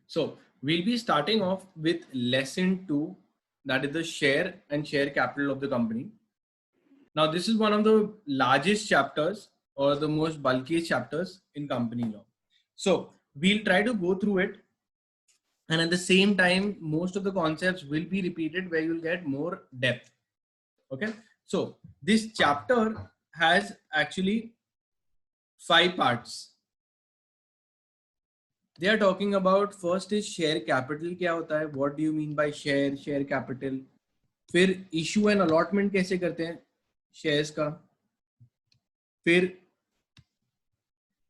So we'll be starting off with lesson 2, that is the share and share capital of the company. Now this is one of the largest chapters or the most bulkiest chapters in company law. So we'll try to go through it, and at the same time most of the concepts will be repeated where you'll get more depth. Okay, so this chapter has actually 5 parts. They are talking about, first is share capital क्या होता है, what do you mean by share capital, फिर issue and allotment कैसे करते हैं shares का, फिर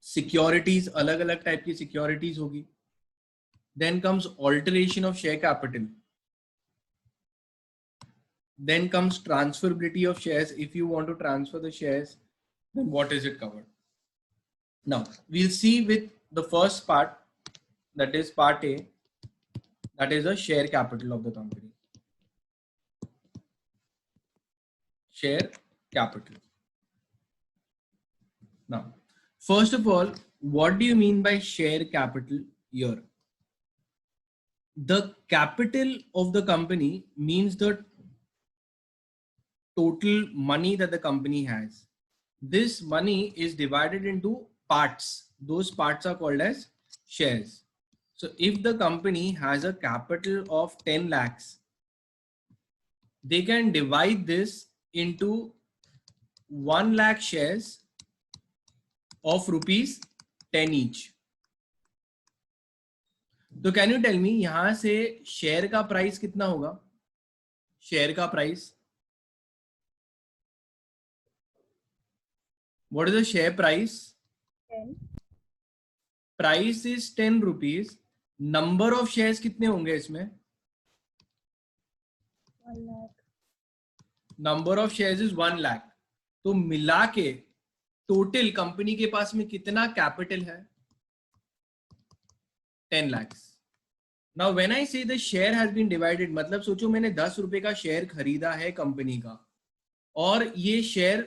securities, अलग अलग टाइप की securities होगी, then comes alteration of share capital, then comes transferability of shares, if you want to transfer the shares, then what is it covered. Now we'll see with the first part, that is part A, that is the share capital of the company. Share capital. Now, first of all, what do you mean by share capital here? The capital of the company means the total money that the company has. This money is divided into parts. Those parts are called as shares. So if the company has a capital of 10 lakhs, they can divide this into 1 lakh shares of rupees 10 each. तो can you tell मी यहां से share का price कितना होगा? Share का price, what is the share price? 10. Price is 10 rupees. Number of shares कितने होंगे इसमें? 1 lakh. Number of shares is 1 lakh. तो मिला के टोटल कंपनी के पास में कितना कैपिटल है? 10 lakhs. Now when I say the share has been divided, मतलब सोचो मैंने 10 रुपए का शेयर खरीदा है कंपनी का, और ये शेयर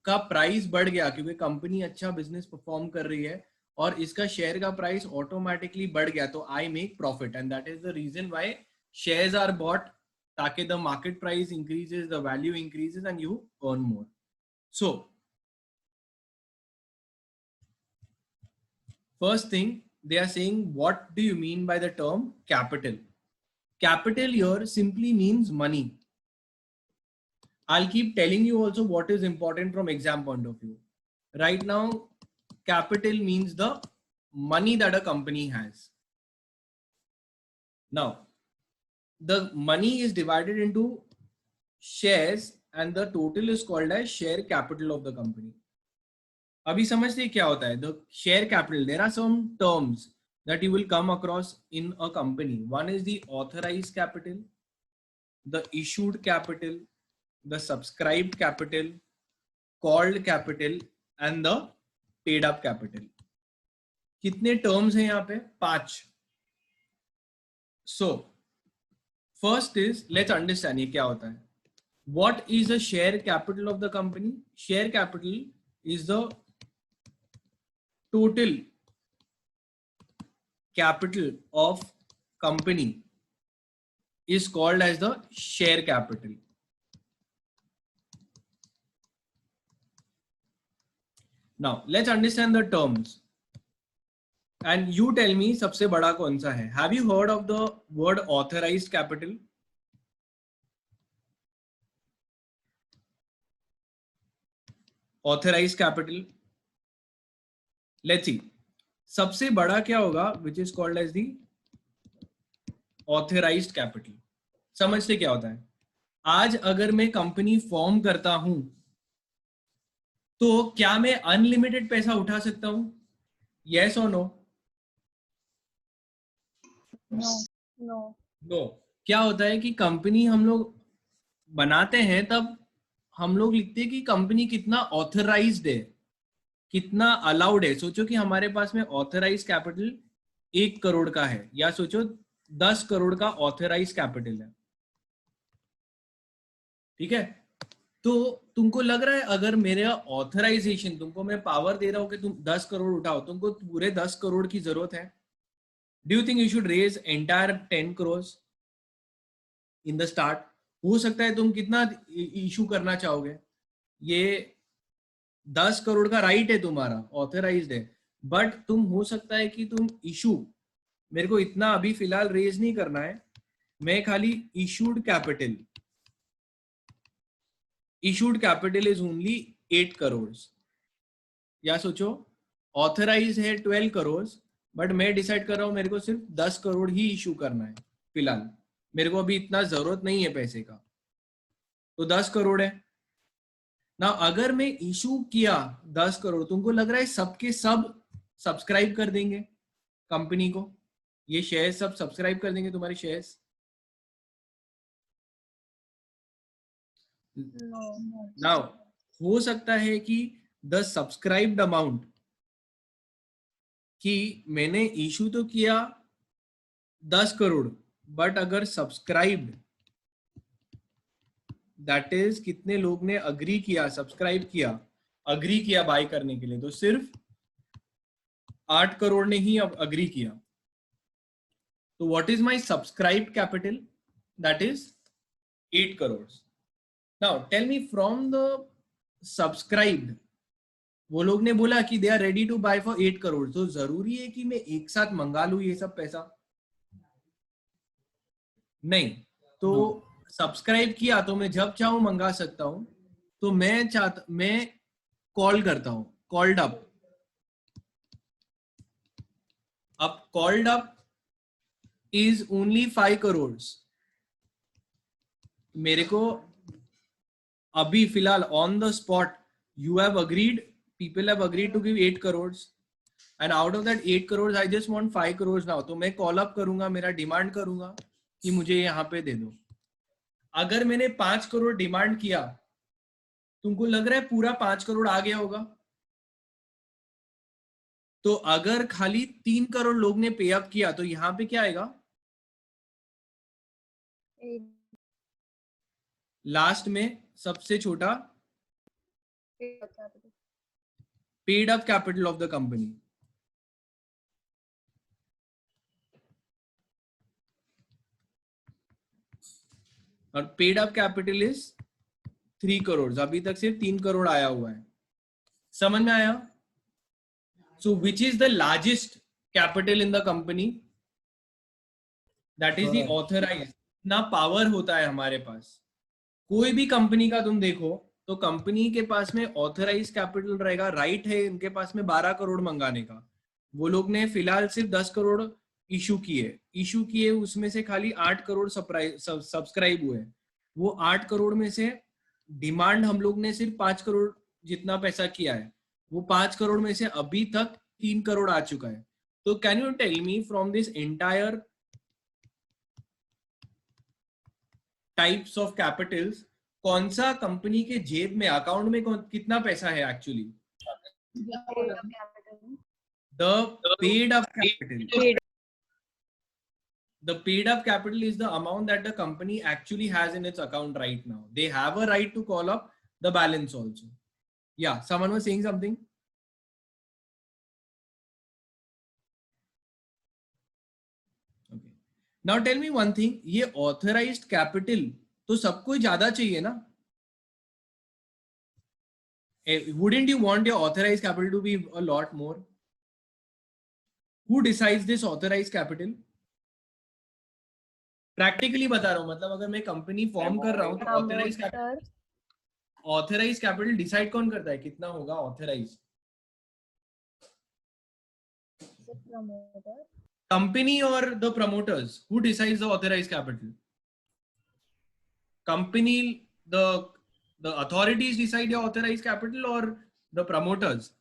का प्राइस बढ़ गया क्योंकि कंपनी अच्छा बिजनेस परफॉर्म कर रही है और इसका शेयर का प्राइस ऑटोमेटिकली बढ़ गया, तो I make profit, and that is the reason why shares are bought, ताकि the market price increases, the value increases and you earn more. So first thing, they are saying, what do you mean by the term capital? Capital here simply means money. I'll keep telling you also what is important from exam point of view. Right now, capital means the money that a company has. Now, the money is divided into shares and the total is called as share capital of the company. अभी समझते क्या होता है the share capital. There are some terms that you will come across in a company. One is the authorised capital, the issued capital, the subscribed capital, called capital and the paid up capital. कितने terms हैं यहाँ पे? 5. So first is, let's understand ये क्या होता है. What is the share capital of the company? Share capital is the total capital of company is called as the share capital. Now let's understand the terms and you tell me सबसे बड़ा कौन सा है. Have you heard of the word authorized capital? Authorized capital, let's see, सबसे बड़ा क्या होगा? which is called as the authorized capital. समझते क्या होता है? आज अगर मैं कंपनी फॉर्म करता हूं तो क्या मैं अनलिमिटेड पैसा उठा सकता हूं? yes or no? No. क्या होता है कि कंपनी हम लोग बनाते हैं तब हम लोग लिखते हैं कि कंपनी कितना ऑथराइज्ड है, कितना अलाउड है. सोचो कि हमारे पास में ऑथराइज कैपिटल 1 करोड़ का है, या सोचो 10 करोड़ का ऑथराइज कैपिटल है. ठीक है, तो तुमको लग रहा है अगर मेरा ऑथराइजेशन, तुमको मैं पावर दे रहा हूं कि तुम 10 करोड़ उठाओ, तुमको पूरे 10 करोड़ की जरूरत है? Do you think you should raise entire 10 crores in the start? हो सकता है तुम कितना इशू करना चाहोगे, ये 10 करोड़ का राइट है तुम्हारा, ऑथराइज्ड है, बट तुम हो सकता है कि तुम इशू, मेरे को इतना अभी फिलहाल रेज नहीं करना है, मैं खाली issued capital is only 8 crore, या सोचो ऑथराइज है 12 करोड़, बट मैं डिसाइड कर रहा हूं मेरे को सिर्फ 10 करोड़ ही इशू करना है फिलहाल, मेरे को अभी इतना जरूरत नहीं है पैसे का, तो 10 करोड़ है ना। अगर मैं इशू किया 10 करोड़, तुमको लग रहा है सबके सब सब्सक्राइब कर देंगे कंपनी को, ये शेयर सब सब्सक्राइब कर देंगे तुम्हारे शेयर्स? नाउ हो सकता है कि द सब्सक्राइब्ड अमाउंट, कि मैंने इशू तो किया 10 करोड़, बट अगर सब्सक्राइब्ड, दैट इज कितने लोग ने अग्री किया, सब्सक्राइब किया, अग्री किया बाय करने के लिए, तो सिर्फ 8 करोड़ ने ही अब अग्री किया। तो what is my subscribed capital? That is 8 crore. Now tell me from the subscribed, वो लोग ने बोला कि they are ready to buy for 8 crore, तो जरूरी है कि मैं एक साथ मंगा लूं ये सब पैसा? नहीं। तो सब्सक्राइब किया तो मैं जब चाहूं मंगा सकता हूं, तो मैं कॉल करता हूं, कॉल्ड अप, अब called up is only 5 crore, मेरे को अभी फिलहाल on the spot you have agreed, people have agreed to give 8 crore, and out of that 8 crore I just want 5 crore now, तो मैं कॉल अप करूंगा, मेरा डिमांड करूंगा कि मुझे यहाँ पे दे दो। अगर मैंने 5 करोड़ डिमांड किया, तुमको लग रहा है पूरा 5 करोड़ आ गया होगा? तो अगर खाली 3 करोड़ लोग ने पे अप किया, तो यहाँ पे क्या आएगा? लास्ट में सबसे छोटा paid up capital of the company, और paid up capital is 3 crore, अभी तक सिर्फ 3 करोड़ आया हुआ है। समझ में आया? So which is the largest capital in the company? That is the authorise. ना पावर होता है हमारे पास, कोई भी कंपनी का तुम देखो तो कंपनी के पास में ऑथराइज कैपिटल रहेगा, राइट है उनके पास में 12 करोड़ मंगाने का, वो लोग ने फिलहाल सिर्फ 10 करोड़ इशू किए, उसमें से खाली 8 करोड़ सब्सक्राइब हुए, वो 8 करोड़ में से डिमांड हम लोग ने सिर्फ 5 करोड़ जितना पैसा किया है, वो 5 करोड़ में से अभी तक 3 करोड़ आ चुका है। तो can you tell me from this entire types of capitals, कौन सा कंपनी के जेब में, अकाउंट में कितना पैसा है actually? The paid up capital, the paid up capital is the amount that the company actually has in its account right now. They have a right to call up the balance also. Yeah, someone was saying something. Okay. Now tell me one thing, ये authorized capital तो सबको ज्यादा चाहिए ना? Wouldn't you want your authorized capital to be a lot more? Who decides this authorized capital? Practically बता रहा हूँ, मतलब अगर मैं कंपनी फॉर्म कर रहा हूँ तो ऑथराइज कैपिटल डिसाइड कौन करता है कितना होगा ऑथराइज? कंपनी और the promoters? Who decides the authorise capital? Company, the authorities decide your authorized capital or the promoters?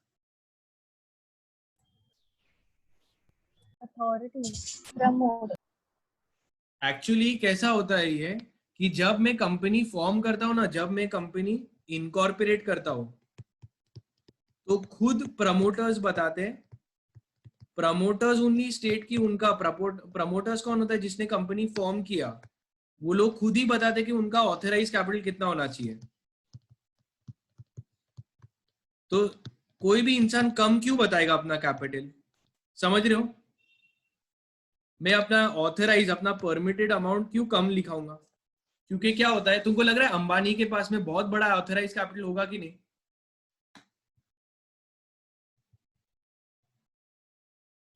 Authorities, promoter. Actually कैसा होता है ये कि जब मैं कंपनी फॉर्म करता हूं ना, जब मैं कंपनी इनकॉर्पोरेट करता हूं, तो खुद प्रमोटर्स बताते हैं, प्रमोटर्स ओनली स्टेट की उनका प्रमोटर्स कौन होता है? जिसने कंपनी फॉर्म किया, वो लोग खुद ही बताते कि उनका ऑथराइज कैपिटल कितना होना चाहिए। तो कोई भी इंसान कम क्यों बताएगा अपना कैपिटल? समझ रहे हो? मैं अपना ऑथराइज, अपना परमिटेड अमाउंट क्यों कम लिखाऊंगा? क्योंकि क्या होता है, तुमको लग रहा है अंबानी के पास में बहुत बड़ा ऑथराइज कैपिटल होगा कि नहीं?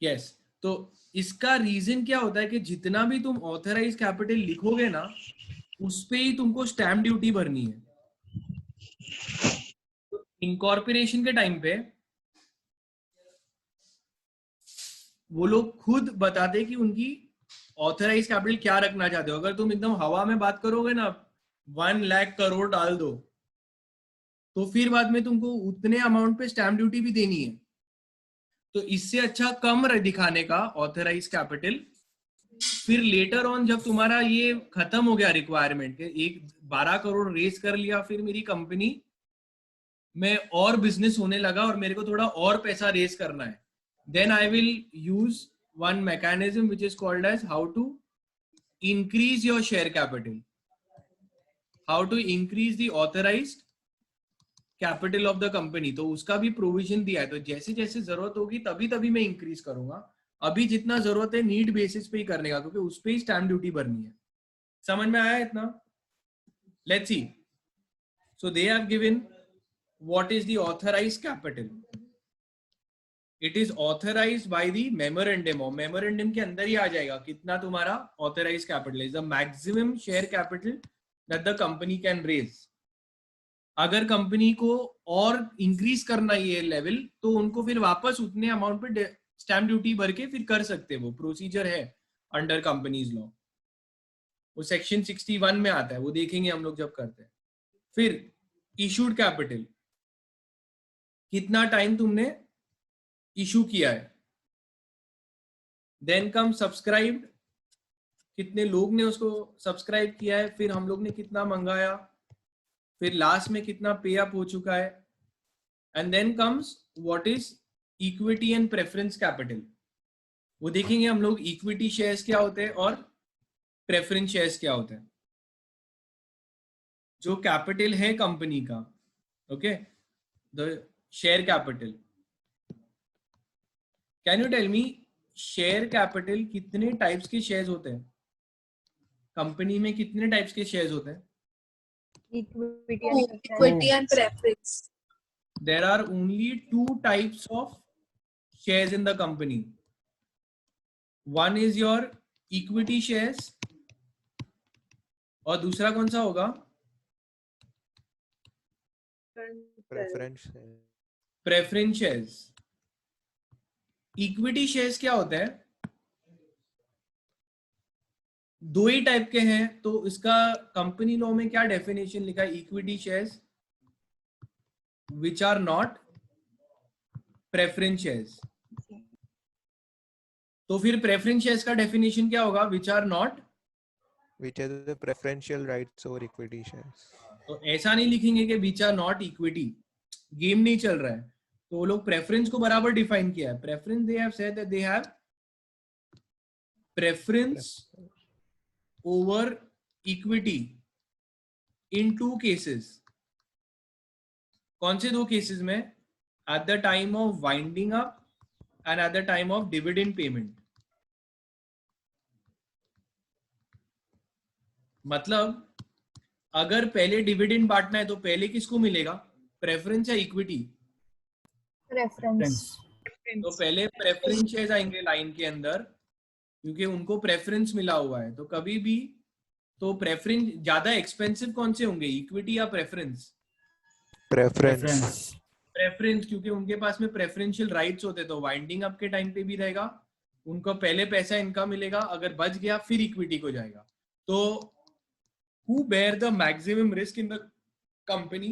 यस। तो इसका रीजन क्या होता है कि जितना भी तुम ऑथराइज कैपिटल लिखोगे ना, उस पे ही तुमको स्टैम्प ड्यूटी भरनी है। तो इनकॉर्पोरेशन के टाइम पे वो लोग खुद बताते कि उनकी ऑथराइज कैपिटल क्या रखना चाहते हो। अगर तुम एकदम हवा में बात करोगे ना, 1 लाख करोड़ डाल दो, तो फिर बाद में तुमको उतने अमाउंट पे स्टैम्प ड्यूटी भी देनी है। तो इससे अच्छा कम दिखाने का ऑथराइज कैपिटल, फिर लेटर ऑन जब तुम्हारा ये खत्म हो गया रिक्वायरमेंट के, एक 12 करोड़ रेज कर लिया, फिर मेरी कंपनी में और बिजनेस होने लगा और मेरे को थोड़ा और पैसा रेज करना है, then I will use one mechanism which is called as how to increase your share capital, how to increase the authorized capital of the company। तो उसका भी प्रोविजन दिया है। तो जैसे जैसे जरूरत होगी तभी तभी मैं इंक्रीज करूंगा। अभी जितना जरूरत है नीड बेसिस पे ही करने का, क्योंकि उस पे ही स्टैम्प ड्यूटी भरनी है। समझ में आया इतना? Let's see. So they have given what is the authorised capital. It is authorise by the memorandum, और मेमोरेंडम के अंदर ही आ जाएगा कितना तुम्हारा authorise capital is the maximum share capital that the company can raise. अगर कंपनी को और इंक्रीज करना ये लेवल, तो उनको फिर वापस उतने अमाउंट पे स्टैम्प ड्यूटी भर के फिर कर सकते हैं। वो प्रोसीजर है अंडर कंपनीज लॉ, वो सेक्शन 61 में आता है, वो देखेंगे हम लोग जब करते हैं। फिर इशूड कैपिटल, कितना टाइम तुमने इशू किया है। देन कम सब्सक्राइब्ड, कितने लोग ने उसको सब्सक्राइब किया है, फिर हम लोग ने कितना मंगाया, फिर लास्ट में कितना पे अप हो चुका है। And then comes what is equity and preference capital. वो देखेंगे हम लोग इक्विटी शेयर्स क्या होते हैं और प्रेफरेंस शेयर्स क्या होते हैं। जो कैपिटल है कंपनी का, okay, the share capital. Can you tell me share capital कितने टाइप्स के शेयर्स होते हैं? कंपनी में कितने टाइप्स के शेयर्स होते हैं? Equity and preference. There are only 2 types of shares in the company. One is your equity shares, और दूसरा कौन सा होगा? Preference shares. इक्विटी शेयर्स क्या होते हैं? 2 ही टाइप के हैं। तो इसका कंपनी लॉ में क्या डेफिनेशन लिखा है? Equity shares which are not preference shares. तो फिर प्रेफरेंस शेयर्स का डेफिनेशन क्या होगा? Which are not, which are the preferential rights over equity shares. तो ऐसा नहीं लिखेंगे कि which are not equity, game नहीं चल रहा है। तो वो लोग प्रेफरेंस को बराबर डिफाइन किया है। Preference, they have said that they have preference over equity in 2 cases. कौन से 2 केसेस में? At the time of winding up and at the time of dividend payment. मतलब अगर पहले डिविडेंड बांटना है तो पहले किसको मिलेगा? प्रेफरेंस या इक्विटी? Preference. तो पहले प्रेफरेंस शेयर्स आएंगे लाइन के अंदर, क्योंकि उनको प्रेफरेंस मिला हुआ है। तो कभी भी तो प्रेफरेंस ज्यादा एक्सपेंसिव कौन से होंगे, इक्विटी या प्रेफरेंस? Preference. प्रेफरेंस, क्योंकि उनके पास में प्रेफरेंशियल राइट्स होते। तो वाइंडिंग अप के टाइम पे भी रहेगा, उनको पहले पैसा इनका मिलेगा, अगर बच गया फिर इक्विटी को जाएगा। तो who bear the maximum risk in the company?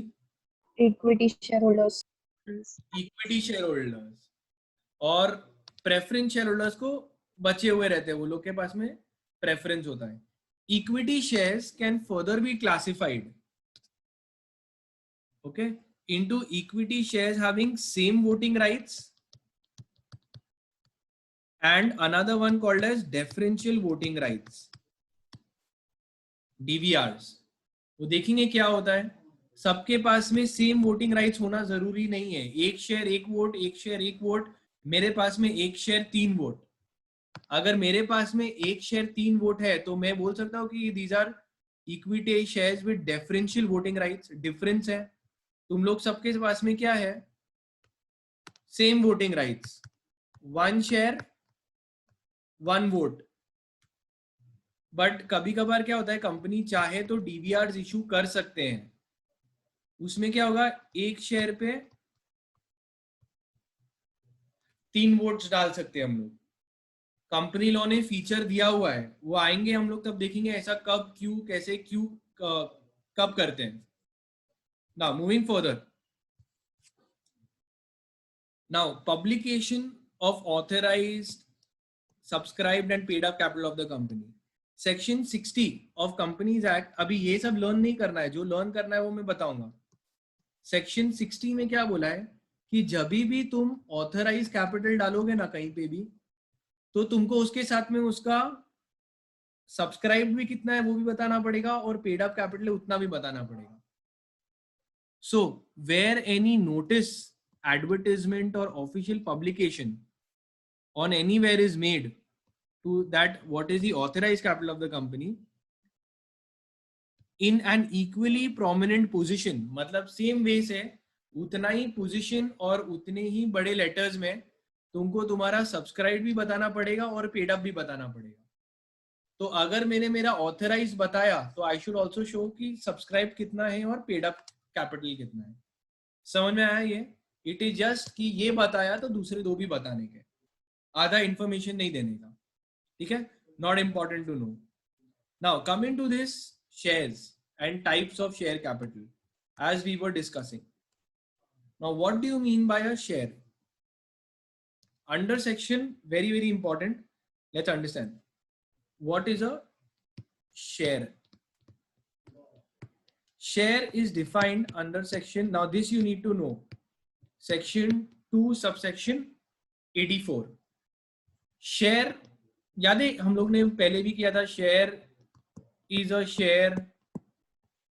Equity shareholders. Equity share holders. और प्रेफरेंस शेयर होल्डर्स को बचे हुए रहते हैं, वो लोग के पास में प्रेफरेंस होता है। Equity shares can further be classified, okay, into equity shares having same voting rights and another one called as differential voting rights, DVRs। वो देखेंगे क्या होता है। सबके पास में सेम वोटिंग राइट्स होना जरूरी नहीं है। 1 शेयर 1 वोट, 1 शेयर 1 वोट। मेरे पास में 1 शेयर 3 वोट, अगर मेरे पास में एक शेयर 3 वोट है तो मैं बोल सकता हूँ कि these are equity shares with differential voting rights. Difference है. तुम लोग सबके पास में क्या है? Same voting rights. 1 share 1 vote. But कभी कभार क्या होता है, कंपनी चाहे तो डीवीआर इशू कर सकते हैं. उसमें क्या होगा, एक शेयर पे 3 वोट्स डाल सकते हैं हम लोग. कंपनी लॉ ने फीचर दिया हुआ है, वो आएंगे हम लोग तब देखेंगे ऐसा कब, क्यों, कैसे, क्यों, कब करते हैं. Now moving further. Now publication of authorised, subscribed and paid up capital of the company. Section 60 of companies act. अभी ये सब लर्न नहीं करना है, जो लर्न करना है वो मैं बताऊंगा. सेक्शन 60 में क्या बोला है कि जब भी तुम ऑथराइज कैपिटल डालोगे ना कहीं पे भी, तो तुमको उसके साथ में उसका सब्सक्राइब भी कितना है वो भी बताना पड़ेगा और पेड अप कैपिटल उतना भी बताना पड़ेगा. So where any notice, advertisement और official publication on anywhere is made to that what is the authorized capital of the company in an equally prominent position, मतलब सेम वे से उतना ही position और उतने ही बड़े लेटर्स में तुमको तुम्हारा सब्सक्राइब भी बताना पड़ेगा और पेड अप भी बताना पड़ेगा. तो अगर मैंने मेरा ऑथराइज बताया तो आई शुड ऑल्सो शो कि सब्सक्राइब कितना है और पेड अप कैपिटल कितना है. समझ में आया ये? इट इज जस्ट कि ये बताया तो दूसरे दो भी बताने के, आधा इंफॉर्मेशन नहीं देने का. ठीक है, not important to know. Now coming to this shares and types of share capital as we were discussing. Now what do you mean by a share? Under section, very very important, let's understand what is a share. Share is defined under section, now this you need to know, section 2 subsection 84. Share याद है हम लोग ने पहले भी किया था. Share is a share,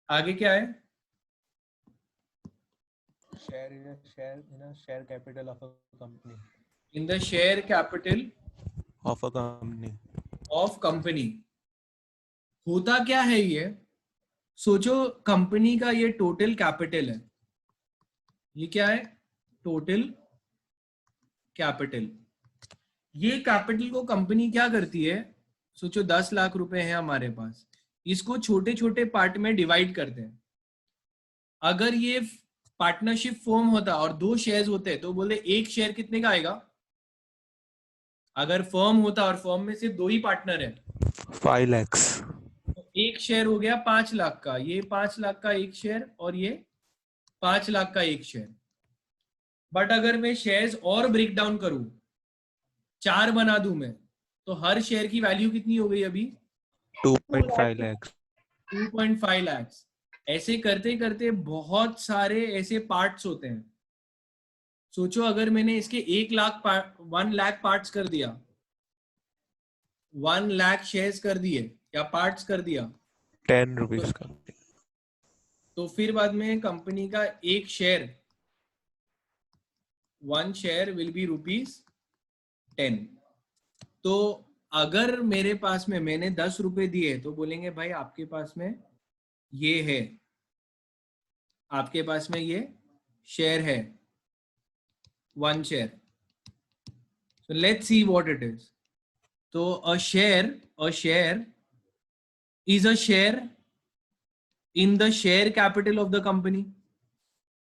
आगे क्या है? Share in a share capital of a company. In the share capital Of a company. Of company. होता क्या है ये? सोचो कंपनी का ये टोटल कैपिटल है. ये क्या है? Total capital. ये कैपिटल को कंपनी क्या करती है? सोचो 10 लाख रुपए हैं हमारे पास, इसको छोटे छोटे पार्ट में डिवाइड करते हैं. अगर ये पार्टनरशिप फॉर्म होता और 2 शेयर्स होते तो बोले एक शेयर कितने का आएगा? अगर फर्म होता और फर्म में सिर्फ 2 ही पार्टनर है 5 lakhs. तो एक शेयर हो गया 5 लाख का. ये 5 लाख का एक शेयर और ये 5 लाख का एक शेयर. बट अगर मैं शेयर्स और ब्रेक डाउन करूं, 4 बना दूं मैं, तो हर शेयर की वैल्यू कितनी हो गई अभी? 2.5 lakhs. 2.5 लाख. ऐसे करते करते बहुत सारे ऐसे पार्ट्स होते हैं. सोचो अगर मैंने इसके 1 लाख पार्ट्स कर दिया, 1 लाख शेयर्स कर दिए या पार्ट्स कर दिया, 10 rupees का. तो फिर बाद में कंपनी का एक शेयर, 1 शेयर विल बी ₹10. तो अगर मेरे पास में मैंने 10 रुपए दिए तो बोलेंगे भाई आपके पास में ये है, आपके पास में ये शेयर है, 1 share. So let's see what it is. So a share is a share in the share capital of the company.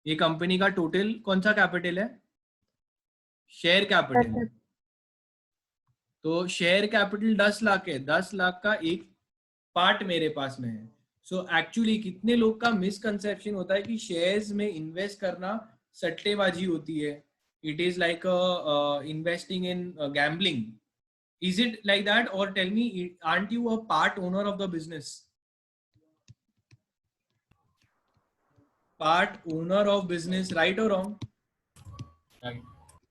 ये कंपनी का टोटल कौन सा कैपिटल है? Share capital. तो शेयर कैपिटल 10 लाख है, 10 लाख का एक पार्ट मेरे पास में है. सो एक्चुअली कितने लोग का मिसकंसेप्शन होता है कि शेयर्स में इन्वेस्ट करना सट्टेबाजी होती है. It is like investing in gambling. Is it like that? Or tell me, aren't you a part owner of the business? Part owner of business, right or wrong? Right.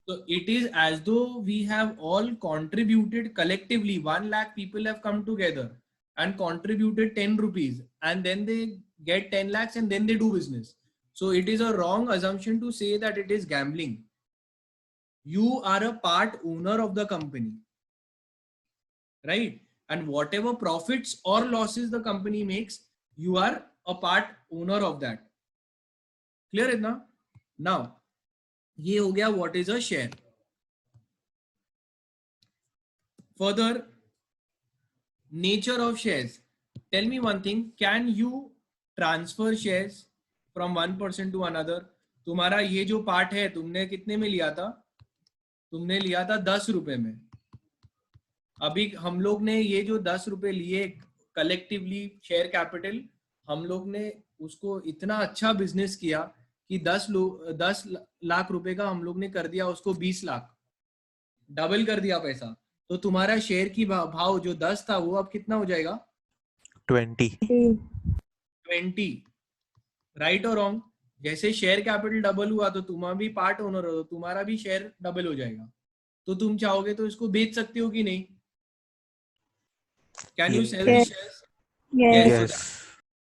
So it is as though we have all contributed collectively. 1 lakh people have come together and contributed 10 rupees, and then they get 10 lakhs and then they do business. So it is a wrong assumption to say that it is gambling. You are a part owner of the company. right? And whatever profits or losses the company makes, you are a part owner of that. Clear it now? Now, ये हो गया what is a share. Further, nature of shares. Tell me one thing, can you transfer shares from one person to another? तुम्हारा ये जो part है तुमने कितने में लिया था? तुमने लिया था 10 रुपए में. अभी हम लोग ने ये जो 10 रुपए लिए कलेक्टिवली शेयर कैपिटल, हम लोग ने उसको इतना अच्छा बिजनेस किया कि 10 लाख रुपए का हम लोग ने कर दिया उसको 20 लाख, डबल कर दिया पैसा. तो तुम्हारा शेयर की भाव जो 10 था वो अब कितना हो जाएगा? 20. राइट और रॉन्ग? जैसे शेयर कैपिटल डबल हुआ तो तुम्हारा भी पार्ट ओनर हो, तुम्हारा भी शेयर डबल हो जाएगा. तो तुम चाहोगे तो इसको बेच सकते हो कि नहीं? Can you sell the shares? Yes. So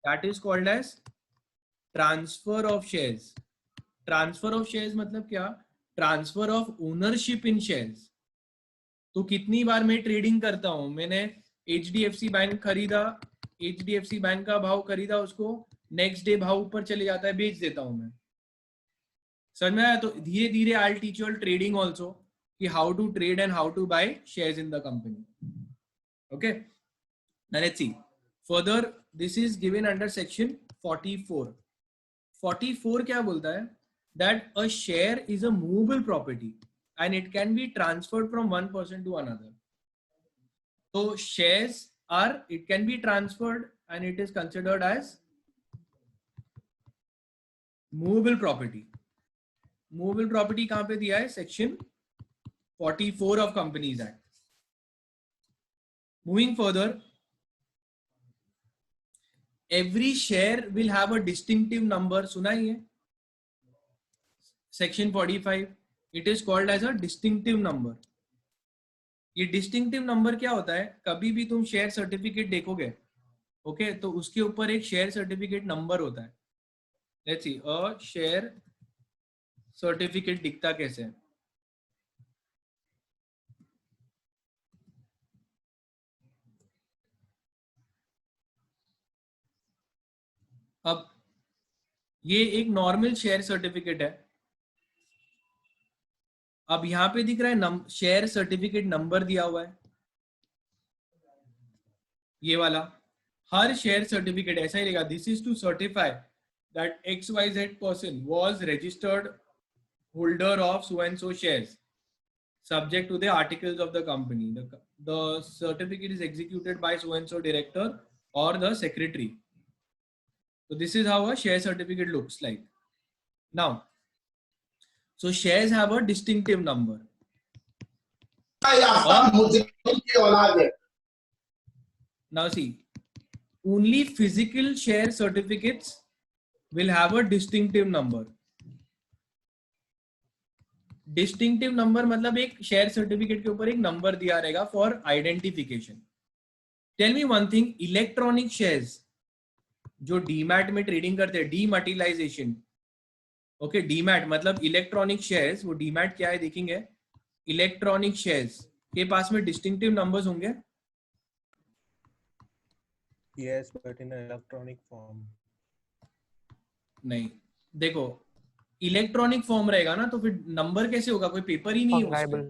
that is called as transfer of shares. Transfer of shares मतलब क्या? Transfer of ownership in shares. तो कितनी बार मैं ट्रेडिंग करता हूं, मैंने HDFC बैंक खरीदा, HDFC बैंक का भाव खरीदा, उसको नेक्स्ट डे भाव ऊपर चले जाता है, बेच देता हूं मैं. समझ में आया? तो धीरे धीरे I'll teach you all trading also कि how to trade and how to buy shares in the company. Okay, now let's see further. This is given under section 44. 44 क्या बोलता है? That a share is a movable property and it can be transferred from one person to another. So shares are, it can be transferred and it is considered as movable property. Movable property कहाँ पे दिया है? Section 44 of Companies Act. Moving further, every share will have a distinctive number. सुना ही है? Section 45. It is called as a distinctive number. ये distinctive number क्या होता है? कभी भी तुम शेयर सर्टिफिकेट देखोगे, ओके, तो उसके ऊपर एक शेयर सर्टिफिकेट नंबर होता है. Let's see, a share certificate दिखता कैसे है? अब ये एक नॉर्मल शेयर सर्टिफिकेट है. अब यहां पे दिख रहा है शेयर सर्टिफिकेट नंबर दिया हुआ है, ये वाला. हर शेयर सर्टिफिकेट ऐसा ही रहेगा. This is to certify that XYZ person was registered holder of so and so shares subject to the articles of the company. The certificate is executed by so and so director or the secretary. So this is how a share certificate looks like. Now, so shares have a distinctive number. Now see, only physical share certificates will have a distinctive number. Distinctive number मतलब एक share certificate के ऊपर एक number दिया रहेगा for identification. Tell me one thing, electronic shares जो demat में trading करते हैं, डीमैटिलाइजेशन, ओके, डीमैट मतलब इलेक्ट्रॉनिक शेयर्स. वो डीमैट क्या है देखेंगे. इलेक्ट्रॉनिक शेयर्स के पास में डिस्टिंक्टिव नंबर्स होंगे. Yes, but in an electronic form. नहीं, देखो इलेक्ट्रॉनिक फॉर्म रहेगा ना, तो फिर नंबर कैसे होगा? कोई पेपर ही नहीं है उसमें.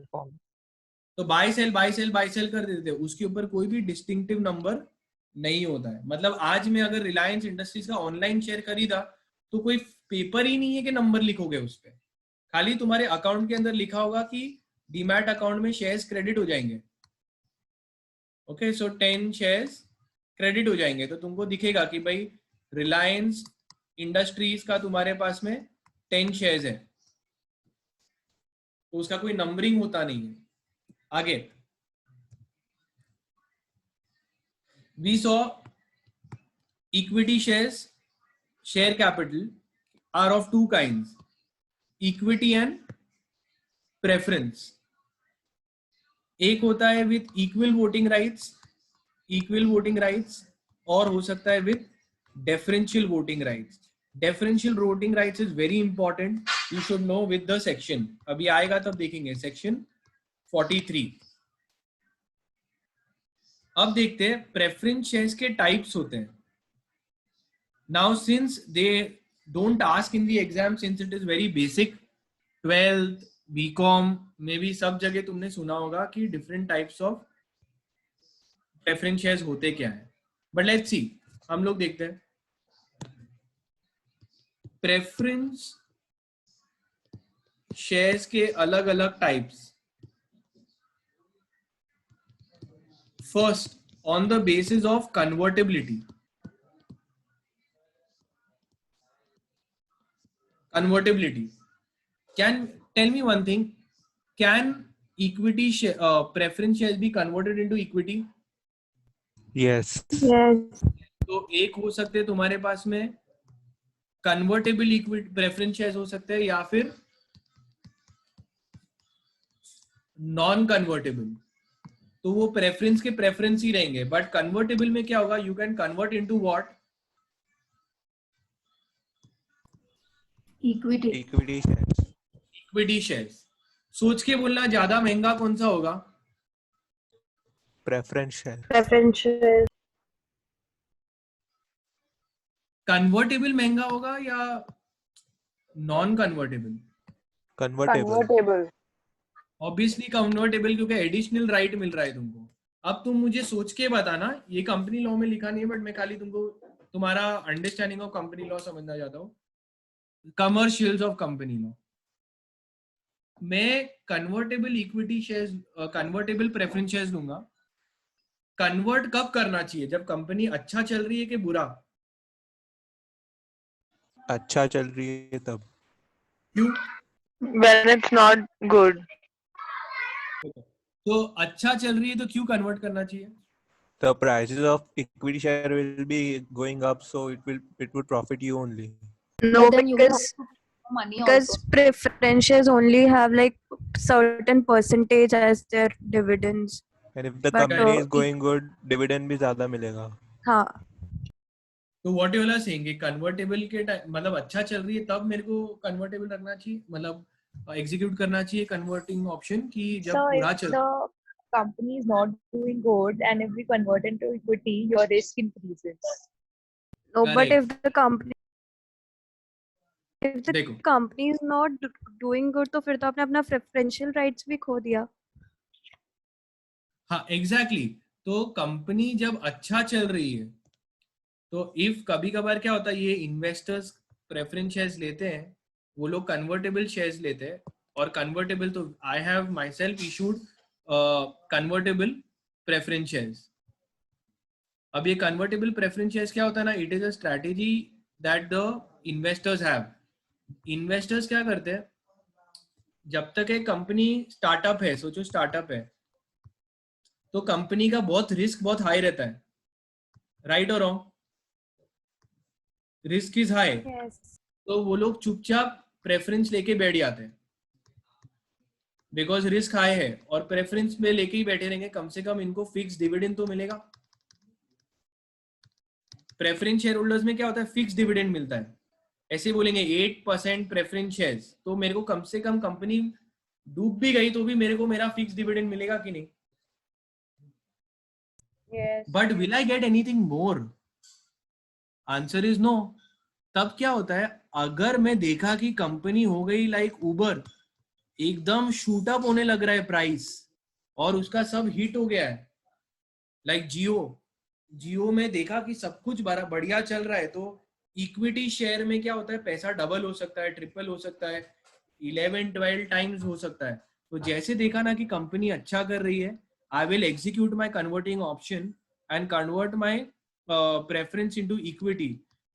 तो buy sell buy sell buy sell कर देते हैं, उसके ऊपर कोई भी डिस्टिंक्टिव नंबर नहीं होता है. मतलब आज में अगर रिलायंस इंडस्ट्रीज का ऑनलाइन शेयर खरीदा तो कोई पेपर ही नहीं है कि नंबर लिखोगे उस पर. खाली तुम्हारे अकाउंट के अंदर लिखा होगा कि डीमैट अकाउंट में शेयर्स क्रेडिट हो जाएंगे. ओके, सो 10 शेयर्स क्रेडिट हो जाएंगे, तो तुमको दिखेगा कि भाई रिलायंस इंडस्ट्रीज का तुम्हारे पास में 10 शेयर्स है. तो उसका कोई नंबरिंग होता नहीं है. आगे we saw equity shares, share capital are of two kinds, equity and preference. एक होता है विथ इक्वल वोटिंग राइट्स, और हो सकता है with differential voting rights. Differential voting rights is very important. You should know with the section. अभी आएगा तब देखेंगे. Section 43. अब देखते हैं प्रेफरेंस शेयर्स के टाइप्स होते हैं. Now since they don't ask in the exam, since it is very basic, 12th BCom में भी सब जगह तुमने सुना होगा कि different types of preference shares होते क्या है. बट लेट्स सी, हम लोग देखते हैं प्रेफरेंस शेयर्स के अलग अलग types. First, on the basis of convertibility. Convertibility. Can tell me one thing? Can equity preference shares be converted into equity? Yes. Yes. तो एक हो सकते हैं तुम्हारे पास में कन्वर्टेबल इक्विटी प्रेफरेंस शेयर्स हो सकते हैं, या फिर नॉन कन्वर्टेबल. तो वो प्रेफरेंस के प्रेफरेंस ही रहेंगे. बट कन्वर्टेबल में क्या होगा? You can convert into what? Equity. Equity shares. Equity shares. सोच के बोलना, ज्यादा महंगा कौन सा होगा? Preference share. Preferential. कन्वर्टेबल महंगा होगा या non convertible? Convertible. Convertible. Obviously convertible, क्योंकि एडिशनल राइट मिल रहा है तुमको. अब तुम मुझे सोच के बताना, ये कंपनी लॉ में लिखा नहीं है, बट मैं खाली तुमको तुम्हारा अंडरस्टैंडिंग ऑफ कंपनी लॉ समझना चाहता हूँ. Commercials of company law. मैं convertible equity shares, convertible preference shares लूंगा. कन्वर्ट कब करना चाहिए? जब कंपनी अच्छा चल रही है कि बुरा? अच्छा चल रही है तब. क्यों? When it's not good. तो अच्छा चल रही है तो क्यों कन्वर्ट करना चाहिए? The prices of equity share will be going up, so it would profit you only. No, But then you will have because to pay money because also. preferentials only have like certain percentage as their dividends. And if the But, company is uh, going good, dividend भी ज्यादा मिलेगा. हाँ. तो what you are saying, convertible के मतलब अच्छा चल रही है तब मेरे को कन्वर्टेबल रखना चाहिए, मतलब एग्जीक्यूट करना चाहिए कन्वर्टिंग ऑप्शन, की जब So बुरा if चल. the company is not doing good and if we convert into equity, your risk increases. No, but Correct. if the देखो company is not doing good, तो फिर तो आपने अपना preferential rights भी खो दिया. हाँ एग्जैक्टली. तो कंपनी जब अच्छा चल रही है तो इफ कभी कभार क्या होता है, ये इन्वेस्टर्स प्रेफरेंस शेयर्स लेते हैं, वो लोग कन्वर्टेबल शेयर्स लेते हैं. और कन्वर्टेबल तो I have my self issued convertible preference shares. अब ये कन्वर्टेबल प्रेफरेंस शेयर्स क्या होता है ना, it is a strategy that the investors have. Investors क्या करते हैं, जब तक एक कंपनी स्टार्टअप है, सोचो स्टार्टअप है, तो कंपनी का बहुत रिस्क बहुत हाई रहता है. राइट और wrong? Risk is high. Yes. तो वो लोग चुपचाप प्रेफरेंस लेके बैठ जाते हैं, बिकॉज रिस्क हाई है. और प्रेफरेंस में लेके ही बैठे रहेंगे, कम से कम इनको फिक्स डिविडेंड तो मिलेगा. प्रेफरेंस शेयर होल्डर्स में क्या होता है, फिक्स डिविडेंड मिलता है. ऐसे बोलेंगे 8% प्रेफरेंस शेयर्स, तो मेरे को कम से कम कंपनी डूब भी गई तो भी मेरे को मेरा फिक्स डिविडेंड मिलेगा कि नहीं? Yes. But will I get anything more? Answer is no. तब क्या होता है, अगर मैं देखा कि कंपनी हो गई लाइक उबर, एकदम शूट अप होने लग रहा है प्राइस, और उसका सब हिट हो गया है, लाइक जियो में देखा कि सब कुछ बड़ा बढ़िया चल रहा है, तो इक्विटी शेयर में क्या होता है, पैसा डबल हो सकता है, ट्रिपल हो सकता है, 11-12 टाइम्स हो सकता है. तो जैसे देखा ना कि कंपनी अच्छा कर रही है, I will execute my converting option and convert my preference into equity.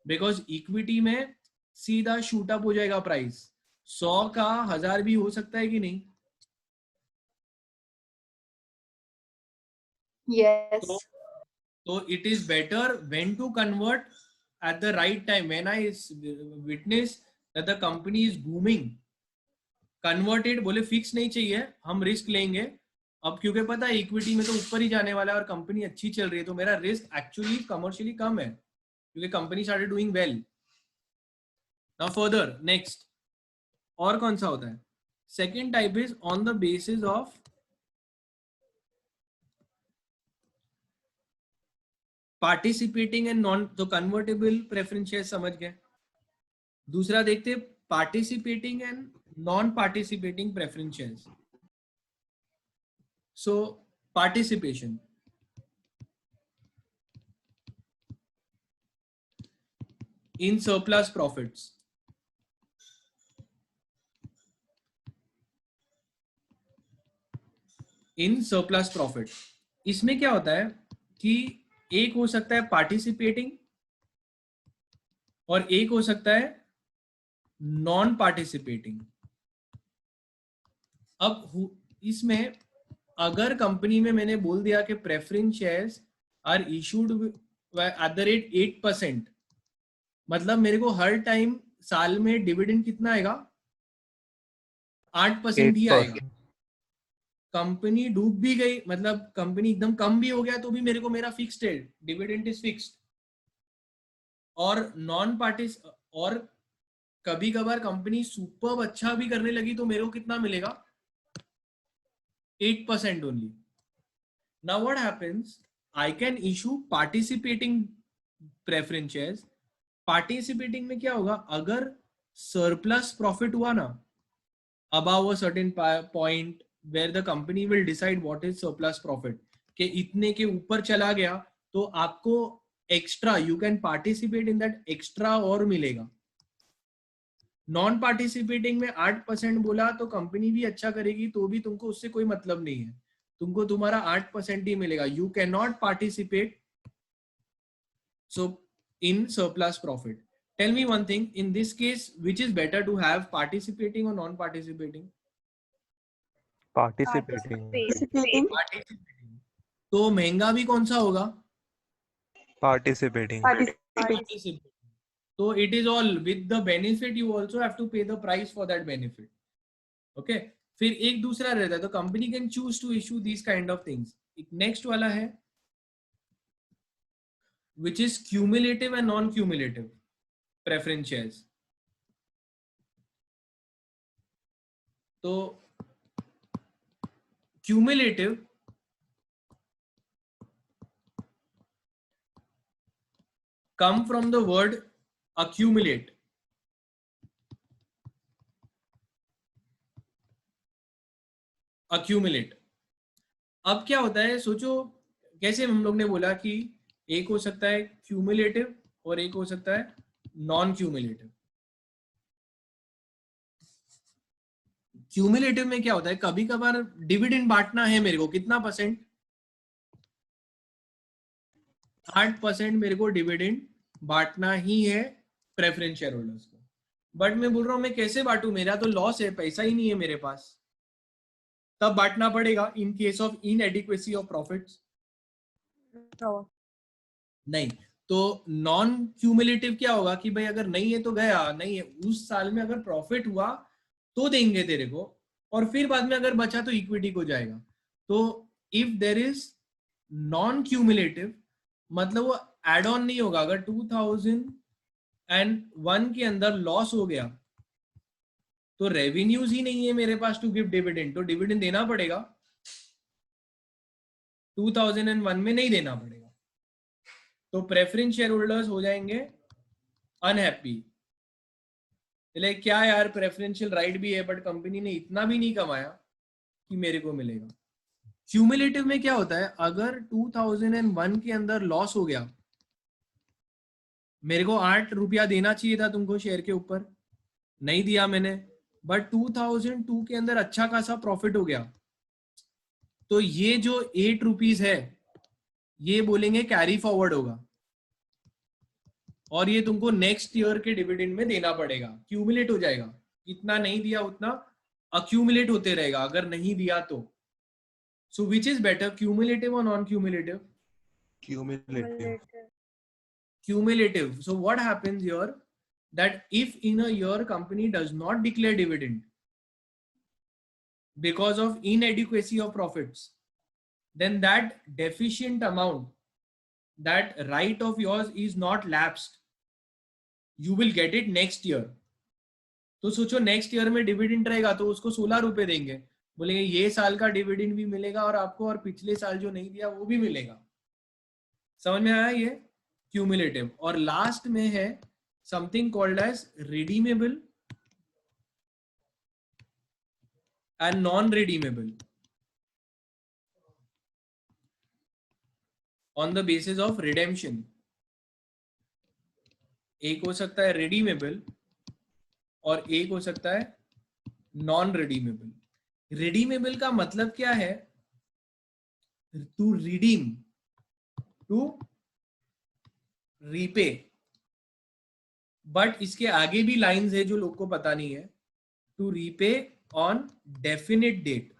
Because equity में सीधा शूट अप हो जाएगा प्राइस, 100 का 1000 भी हो सकता है कि नहीं? Yes. So it is better when to convert at the right time, when I witness that the company is booming. Converted बोले फिक्स नहीं चाहिए, हम रिस्क लेंगे. अब क्योंकि पता है इक्विटी में तो ऊपर ही जाने वाला है और कंपनी अच्छी चल रही है, तो मेरा रिस्क एक्चुअली कमर्शियली कम है, क्योंकि company started doing well. Now further next और कौन सा होता है? Second type is on the basis of participating and non, तो कन्वर्टेबल प्रेफरेंस शेयर समझ गए। दूसरा देखते participating and non participating preference shares. So participation, in surplus profits, in surplus profit, इसमें क्या होता है कि एक हो सकता है पार्टिसिपेटिंग और एक हो सकता है नॉन पार्टिसिपेटिंग। अब इसमें अगर कंपनी में मैंने बोल दिया कि preference shares are issued at the rate 8%, मतलब मेरे को हर टाइम साल में डिविडेंड कितना आएगा, 8% ही आएगा। कंपनी डूब भी गई, मतलब कंपनी एकदम कम भी हो गया तो भी मेरे को मेरा फिक्स्ड है, डिविडेंड इज फिक्स्ड। और नॉन पार्टिस, और कभी कभार कंपनी सुपर अच्छा भी करने लगी तो मेरे को कितना मिलेगा, 8% only. Now what happens, I can issue participating preference shares. Participating में क्या होगा, अगर सरप्लस प्रॉफिट हुआ ना above a certain point where the company will decide what is surplus profit, कि इतने के ऊपर चला गया तो आपको extra, you can participate in that extra और मिलेगा। नॉन पार्टिसिपेटिंग में 8% बोला तो कंपनी भी अच्छा करेगी तो भी तुमको उससे कोई मतलब नहीं है, तुमको तुम्हारा 8% ही मिलेगा, you can not participate so in surplus profit. Tell me one thing, in this case, which is better to have, participating or non-participating? Participating. Participating. तो महंगा भी कौन सा होगा? Participating. Participating. So it is all with the benefit, you also have to pay the price for that benefit. Okay? फिर एक दूसरा रहता है, तो company can choose to issue these kind of things. एक नेक्स्ट वाला है which is cumulative and non-cumulative preference shares. तो cumulative come from the word accumulate. accumulate. अब क्या होता है, सोचो कैसे हम लोग ने बोला कि एक हो सकता है क्यूमुलेटिव और एक हो सकता है नॉन क्यूमुलेटिव। क्यूमुलेटिव में क्या होता है, कभी कभार डिविडेंड बांटना है मेरे को, कितना परसेंट, 8% मेरे को डिविडेंड बांटना ही है प्रेफरेंस शेयर होल्डर्स को। बट मैं बोल रहा हूं मैं कैसे बांटू, मेरा तो लॉस है, पैसा ही नहीं है मेरे पास, तब बांटना पड़ेगा in case of inadequacy of profits. नहीं, तो नॉन क्यूमुलेटिव क्या होगा कि भाई अगर नहीं है तो गया, नहीं है उस साल में, अगर प्रॉफिट हुआ तो देंगे तेरे को, और फिर बाद में अगर बचा तो इक्विटी को जाएगा। तो if there is non cumulative मतलब वो एड ऑन नहीं होगा। अगर 2001 के अंदर लॉस हो गया तो रेवेन्यूज ही नहीं है मेरे पास टू गिव डिविडेंड, तो डिविडेंड देना पड़ेगा, 2001 में नहीं देना पड़ेगा, तो प्रेफरेंस शेयर होल्डर्स हो जाएंगे अनहैप्पी। लाइक क्या यार, प्रेफरेंशियल राइट भी है बट कंपनी ने इतना भी नहीं कमाया कि मेरे को मिलेगा। क्यूमुलेटिव में क्या होता है, अगर 2001 के अंदर लॉस हो गया, मेरे को 8 रुपया देना चाहिए था तुमको शेयर के ऊपर, नहीं दिया मैंने, बट 2002 के अंदर अच्छा खासा प्रॉफिट हो गया, तो ये जो 8 रुपीज है ये बोलेंगे कैरी फॉरवर्ड होगा, और ये तुमको नेक्स्ट ईयर के डिविडेंड में देना पड़ेगा, क्यूमुलेट हो जाएगा, इतना नहीं दिया उतना अक्यूमुलेट होते रहेगा अगर नहीं दिया तो। सो विच इज बेटर, क्यूमुलेटिव और non cumulative? Cumulative. Cumulative. So what happens here, that if in a year company does not declare dividend because of inadequacy of profits, then that deficient amount, that right of yours is not lapsed, you will get it next year. तो सोचो next year में dividend रहेगा तो उसको 16 रुपए देंगे, बोलेंगे ये साल का डिविडेंड भी मिलेगा और आपको, और पिछले साल जो नहीं दिया वो भी मिलेगा। समझ में आया ये क्यूमुलेटिव. और लास्ट में है something called as redeemable and non redeemable on the basis of redemption. एक हो सकता है रिडीमेबल और एक हो सकता है नॉन रिडीमेबल. रिडीमेबल का मतलब क्या है? To redeem, to repay. But इसके आगे भी लाइंस है जो लोग को पता नहीं है. To repay on definite date.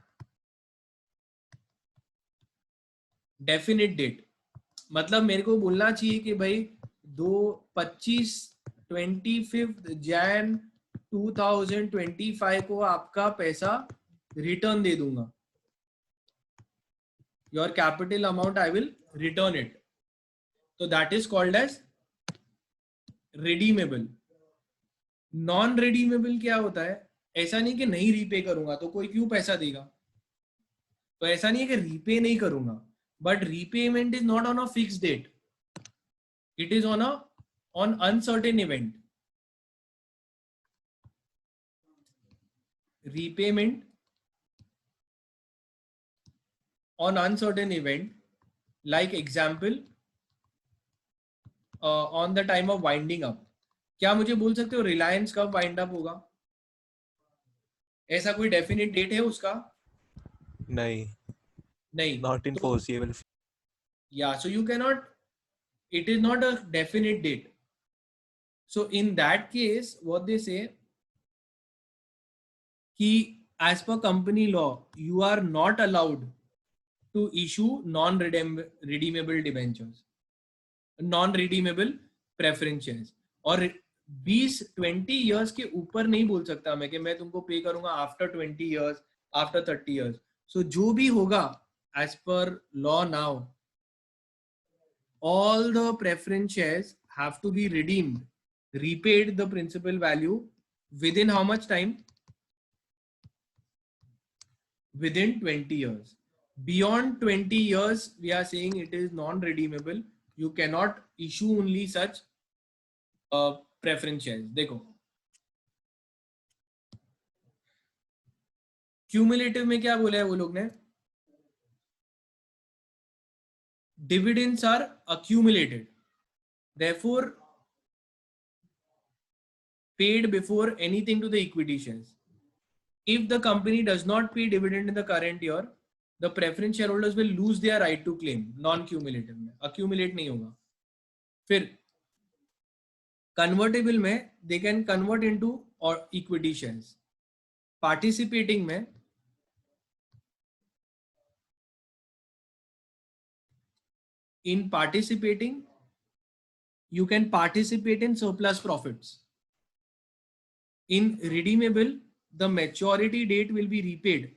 Definite date मतलब मेरे को बोलना चाहिए कि भाई 25 जैन 2025 को आपका पैसा रिटर्न दे दूंगा. Your capital amount I will return it. तो that is called as redeemable. Non redeemable क्या होता है? ऐसा नहीं कि नहीं रीपे करूंगा तो कोई क्यों पैसा देगा. तो ऐसा नहीं है कि रीपे नहीं करूंगा, but repayment is not on a fix date. It is on uncertain event. repayment on uncertain event, like example on the time of winding up. क्या मुझे बोल सकते हो रिलायंस कब वाइंड अप होगा? ऐसा कोई डेफिनेट डेट है उसका? नहीं, नहीं. not in foreseeable. Yeah, so you cannot, it is not a definite date. So in that case what they say कि as per company law you are not allowed to issue non-redeemable debentures, non-redeemable preference shares. और 20 years के ऊपर नहीं बोल सकता मैं कि मैं तुमको पे करूंगा after 20 years, after 30 years. So जो भी होगा as per law now, all the preference shares have to be redeemed, repaid the principal value within how much time? Within 20 years. Beyond 20 years, we are saying it is non-redeemable. You cannot issue only such preference shares. देखो cumulative में क्या बोला है वो लोग ने? Dividends are accumulated, therefore paid before anything to the equity shares. If the company does not pay dividend in the current year, the preference shareholders will lose their right to claim. Non-cumulative में accumulate नहीं होगा. फिर convertible में they can convert into or equity shares. Participating में in participating you can participate in surplus profits. In redeemable the maturity date will be repaid.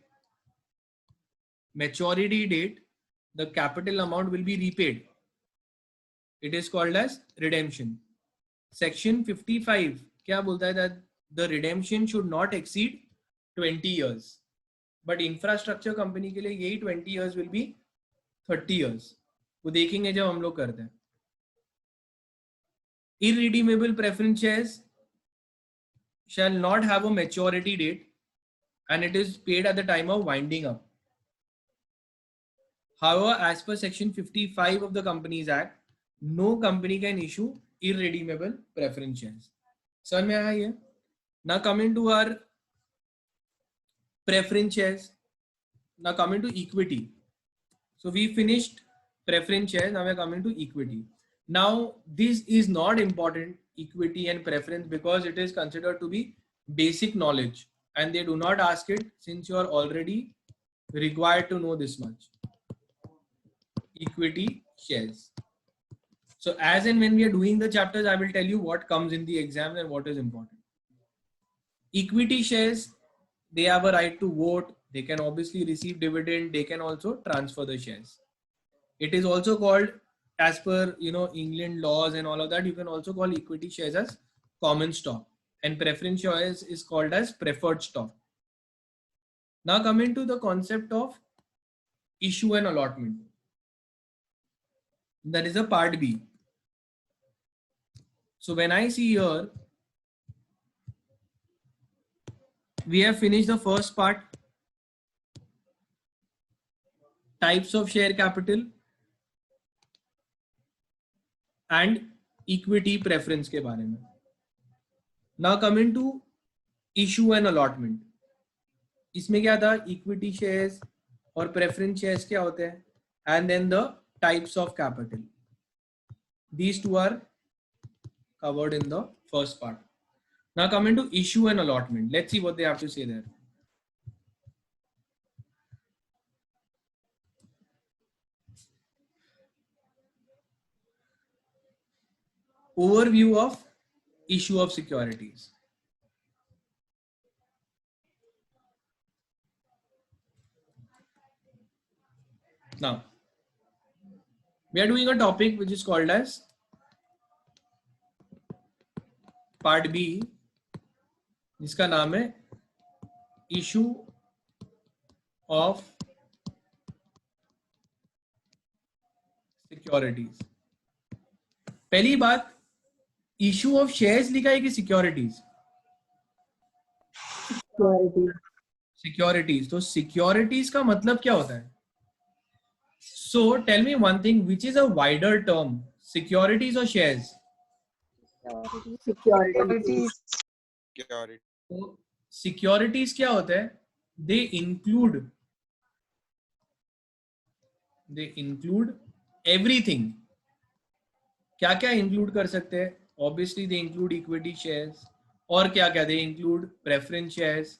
Maturity date, the capital amount will be repaid. It is called as redemption. Section 55 क्या बोलता है? that the redemption should not exceed 20 years. But infrastructure company के लिए यही 20 years will be 30 years. वो देखेंगे जब हम लोग करते हैं. Irredeemable preference shares shall not have a maturity date and it is paid at the time of winding up. However, as per section 55 of the Companies Act, no company can issue irredeemable preference shares. समझ में आया ये? Now coming to our preference shares. Now coming to equity. So we finished preference shares. Now we are coming to equity. Now this is not important, equity and preference, because it is considered to be basic knowledge and they do not ask it since you are already required to know this much. Equity shares. So as and when we are doing the chapters, I will tell you what comes in the exam and what is important. Equity shares, they have a right to vote. They can obviously receive dividend. They can also transfer the shares. It is also called, as per England laws and all of that, you can also call equity shares as common stock, and preference shares is called as preferred stock. Now coming to the concept of issue and allotment. That is a part B. So when I see here, we have finished the first part, types of share capital and equity preference के बारे में. Now coming to issue and allotment. इसमें क्या था, equity shares और preference shares क्या होते हैं, and then the types of capital. These two are covered in the first part. Now coming to issue and allotment, let's see what they have to say there. Overview of issue of securities. Now we are doing a topic which is called as part B, जिसका नाम है issue of securities. पहली बात, issue of shares लिखा है कि securities? Securities. तो securities का मतलब क्या होता है? So tell me one thing, which is a wider term, securities और शेयर्स? Securities. तो सिक्योरिटीज क्या होता है? They include everything. क्या क्या इंक्लूड कर सकते हैं? Obviously they include equity shares. और क्या क्या? They include preference shares.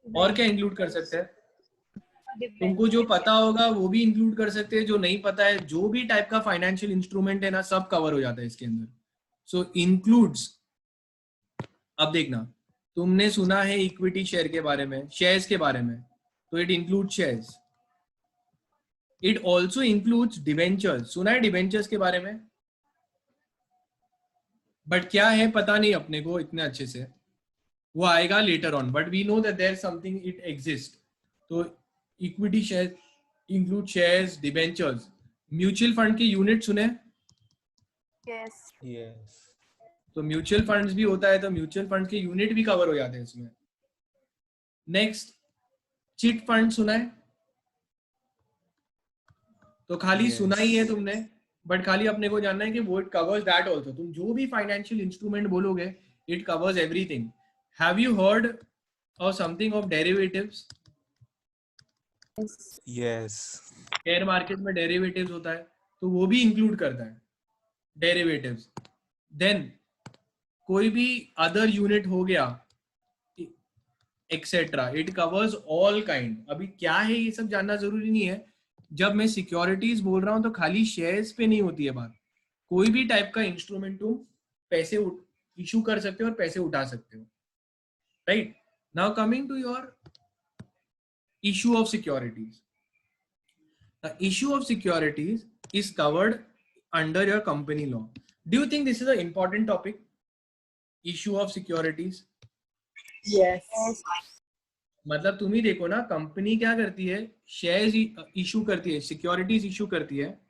और क्या इंक्लूड कर सकते हैं? तुमको जो पता होगा वो भी इंक्लूड कर सकते हैं, जो नहीं पता है, जो भी टाइप का फाइनेंशियल इंस्ट्रूमेंट है ना, सब कवर हो जाता है इसके अंदर. सो इंक्लूड्स. अब देखना, तुमने सुना है इक्विटी शेयर के बारे में, शेयर्स के बारे में, तो it include shares. It also includes debentures. सुना है डिवेंचर्स के बारे में? बट क्या है पता नहीं अपने को इतने अच्छे से, वो आएगा later on, but we know that there something it exist. तो equity share include shares, debentures. Mutual fund के यूनिट सुने? Yes. Yes. तो म्यूचुअल फंड्स भी होता है, तो म्यूचुअल फंड के यूनिट भी कवर हो जाते हैं इसमें. नेक्स्ट, चिट फंड सुना है? तो खाली Yes. सुना ही है तुमने, बट खाली अपने को जानना है कि वो इट कवर्स दैट ऑल्सो. तुम जो भी फाइनेंशियल इंस्ट्रूमेंट बोलोगे, it covers everything. Have you heard of something of derivatives? Yes. Share market में डेरिवेटिव्स होता है, तो वो भी इंक्लूड करता है डेरिवेटिव्स. देन कोई भी अदर यूनिट हो गया etcetera, it covers all kind. अभी क्या है ये सब जानना जरूरी नहीं है. जब मैं सिक्योरिटीज बोल रहा हूं तो खाली शेयर्स पे नहीं होती है बात. कोई भी टाइप का इंस्ट्रूमेंट तुम पैसे इशू कर सकते हो और पैसे उठा सकते हो. Right. Now coming to your issue of securities. The issue of securities is covered under your company law. Do you think this is a important topic, issue of securities? Yes. मतलब तुम ही देखो ना, कंपनी क्या करती है, shares issue करती है, securities issue करती है,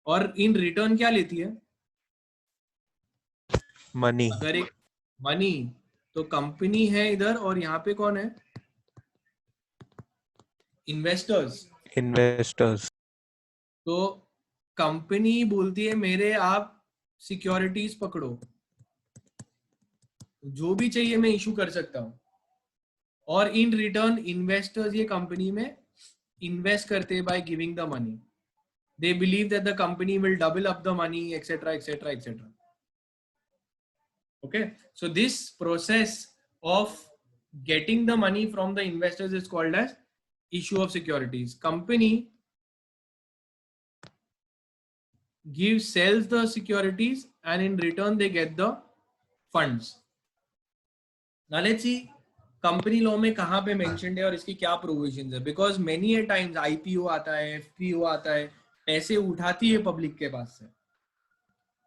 और इन रिटर्न क्या लेती है? Money. अगर एक मनी, तो कंपनी है इधर, और यहाँ पे कौन है? इन्वेस्टर्स. Investors. तो कंपनी बोलती है मेरे आप सिक्योरिटीज पकड़ो, जो भी चाहिए मैं इशू कर सकता हूँ, और इन रिटर्न इन्वेस्टर्स ये कंपनी में इन्वेस्ट करते हैं by giving the money. They believe that the company will double up the money, etcetera etcetera etcetera. Okay, so this process of getting the money from the investors is called as issue of securities. Company sells the securities, and in return they get the funds. Now let's see company law में कहाँ पे mentioned है और इसकी क्या provisions है. Because many A times IPO आता है, एफपीओ आता है, पैसे उठाती है पब्लिक के पास से.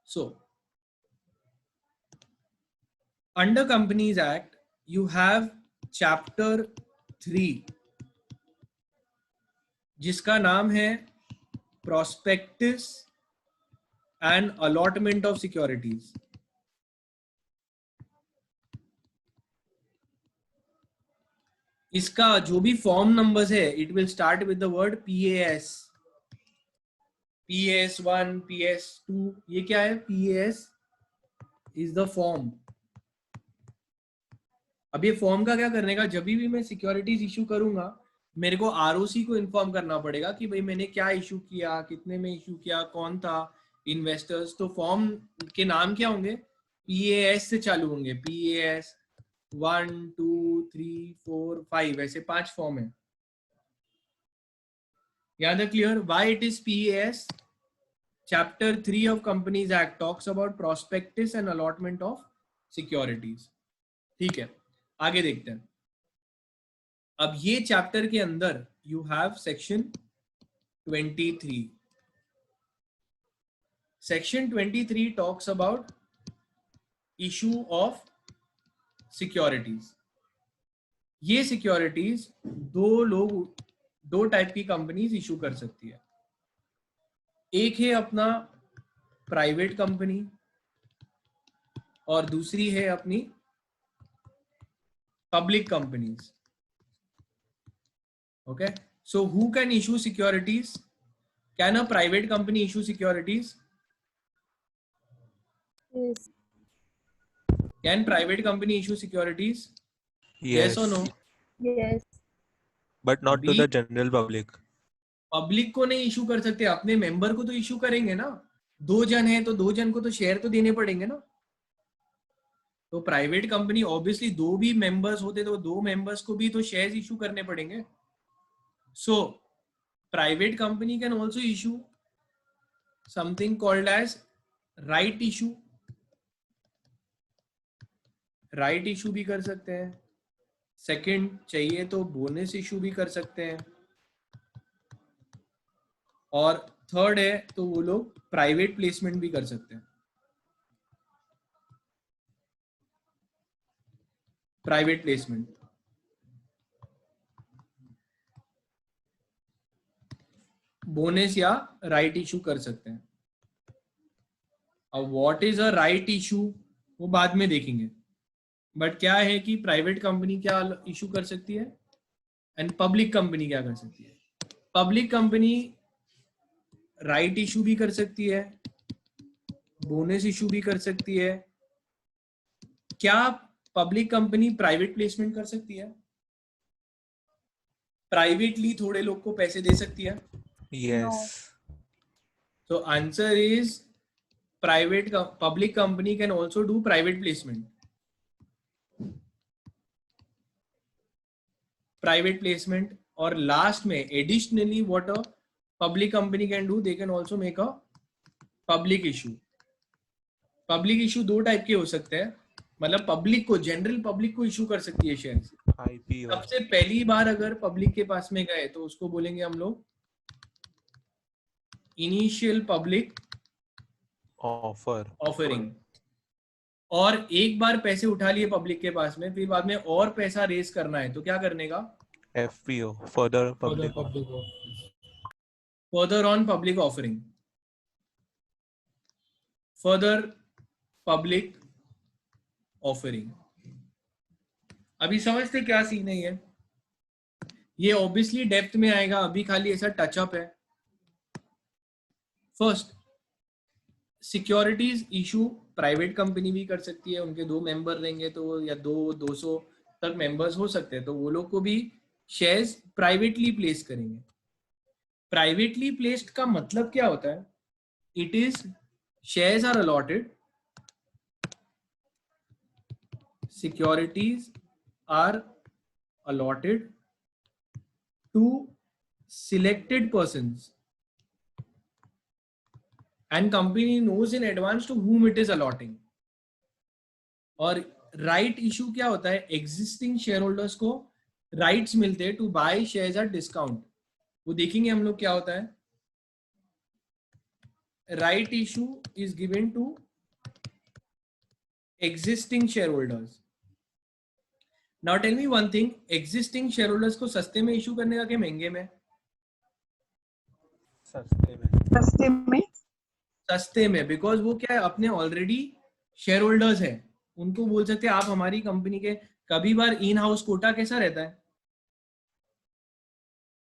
सो under Companies Act you have chapter 3 जिसका नाम है prospectus and allotment of securities. इसका जो भी फॉर्म नंबर्स है, it will start with the word PAS, PAS1, PAS2. ये क्या है? PAS is the form. अब ये फॉर्म का क्या करने का, जब भी मैं सिक्योरिटीज इशू करूंगा मेरे को ROC को इन्फॉर्म करना पड़ेगा कि भाई मैंने क्या इशू किया, कितने में इशू किया, कौन था इन्वेस्टर्स. तो फॉर्म के नाम क्या होंगे? PAS से चालू होंगे. PAS 1, 2, 3, 4, 5 ऐसे 5 फॉर्म है. याद है? Clear? Why it is PAS? Chapter 3 of companies act talks about prospectus and allotment of securities. ठीक है, आगे देखते हैं. अब ये चैप्टर के अंदर you have section 23. Section 23 talks about issue of securities. ये सिक्योरिटीज दो टाइप की कंपनीज इशू कर सकती है. एक है अपना प्राइवेट कंपनी और दूसरी है अपनी public companies. Okay, so who can issue securities? Can a private company issue securities? Yes. Can private company issue securities? Yes. Yes or no? Yes. But not to अभी the general public. पब्लिक को नहीं issue कर सकते, अपने member को तो issue करेंगे ना. 2 जन है तो 2 जन को तो शेयर तो देने पड़ेंगे ना. तो प्राइवेट कंपनी ऑब्वियसली 2 भी मेंबर्स होते तो 2 मेंबर्स को भी तो शेयर्स इशू करने पड़ेंगे. So private company can also issue something called as right issue. Right issue भी कर सकते हैं. सेकंड चाहिए तो बोनस इशू भी कर सकते हैं. और थर्ड है तो वो लोग प्राइवेट प्लेसमेंट भी कर सकते हैं. प्राइवेट प्लेसमेंट बोनस या राइट इशू कर सकते हैं. अब what is a right issue वो बाद में देखेंगे. बट क्या है कि प्राइवेट कंपनी क्या इशू कर सकती है एंड पब्लिक कंपनी क्या कर सकती है. पब्लिक कंपनी राइट इशू भी कर सकती है, बोनस इशू भी कर सकती है. क्या पब्लिक कंपनी प्राइवेट प्लेसमेंट कर सकती है? प्राइवेटली थोड़े लोग को पैसे दे सकती है? Yes. So answer is public company can also do private placement. Private placement. और लास्ट में additionally what a public company can do, they can also make a public issue. Public issue 2 type के हो सकते हैं. मतलब public को, general public को issue कर सकती है शेयर. IPO. सबसे पहली बार अगर पब्लिक के पास में गए तो उसको बोलेंगे हम लोग इनिशियल पब्लिक ऑफरिंग. और एक बार पैसे उठा लिए पब्लिक के पास में, फिर बाद में और पैसा रेस करना है तो क्या करने का? FPO. Further public. Further on public offering. Further public offering. अभी समझते क्या सीन है ये? ये ऑब्वियसली डेप्थ में आएगा, अभी खाली ऐसा टचअप है. First, securities issue private company भी कर सकती है. उनके 2 मेंबर रहेंगे तो या 200 तक मेंबर्स हो सकते हैं, तो वो लोग को भी शेयर्स प्राइवेटली प्लेस करेंगे. प्राइवेटली प्लेस्ड का मतलब क्या होता है? It is shares are allotted, securities are allotted to selected persons and company knows in advance to whom it is allotting. और राइट इशू क्या होता है? एग्जिस्टिंग शेयर होल्डर्स को राइट्स मिलते हैं to buy shares at discount. वो देखेंगे हम लोग क्या होता है. Right issue is given to existing share holders. Now tell me one thing, existing share holders को सस्ते में इशू करने का क्या महंगे में? सस्ते में. सस्ते में, बिकॉज वो क्या है, अपने ऑलरेडी शेयर होल्डर्स है, उनको बोल सकते हैं आप हमारी कंपनी के, कभी बार इन हाउस कोटा कैसा रहता है,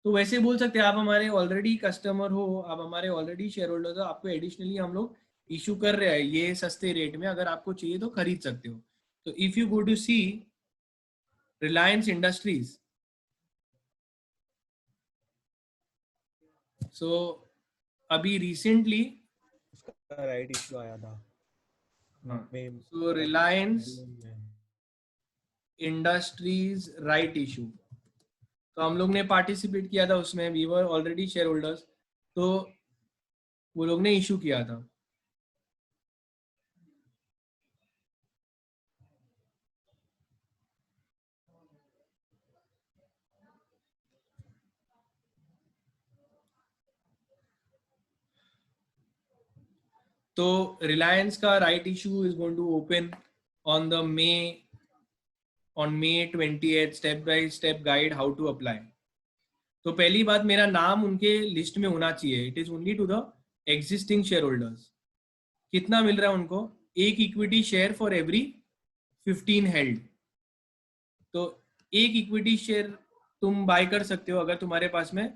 तो वैसे बोल सकते हैं आप हमारे ऑलरेडी कस्टमर हो, आप हमारे ऑलरेडी शेयर होल्डर्स हो, आपको एडिशनली हम लोग इशू कर रहे हैं ये सस्ते रेट में, अगर आपको चाहिए तो खरीद सकते हो। तो if you go to see Reliance Industries, so अभी रिसेंटली उसका राइट इशू आया था। So Reliance Industries right issue, तो हम लोग ने पार्टिसिपेट किया था उसमें, we were already shareholders, तो वो लोग ने इशू किया था। तो रिलायंस का right issue is going to open on the May 28th, step by step guide how to apply. तो पहली बात, मेरा नाम उनके लिस्ट में होना चाहिए। It is only to the existing share holders. कितना मिल रहा है उनको? एक इक्विटी शेयर फॉर एवरी 15 हेल्ड। तो एक इक्विटी शेयर तुम बाय कर सकते हो अगर तुम्हारे पास में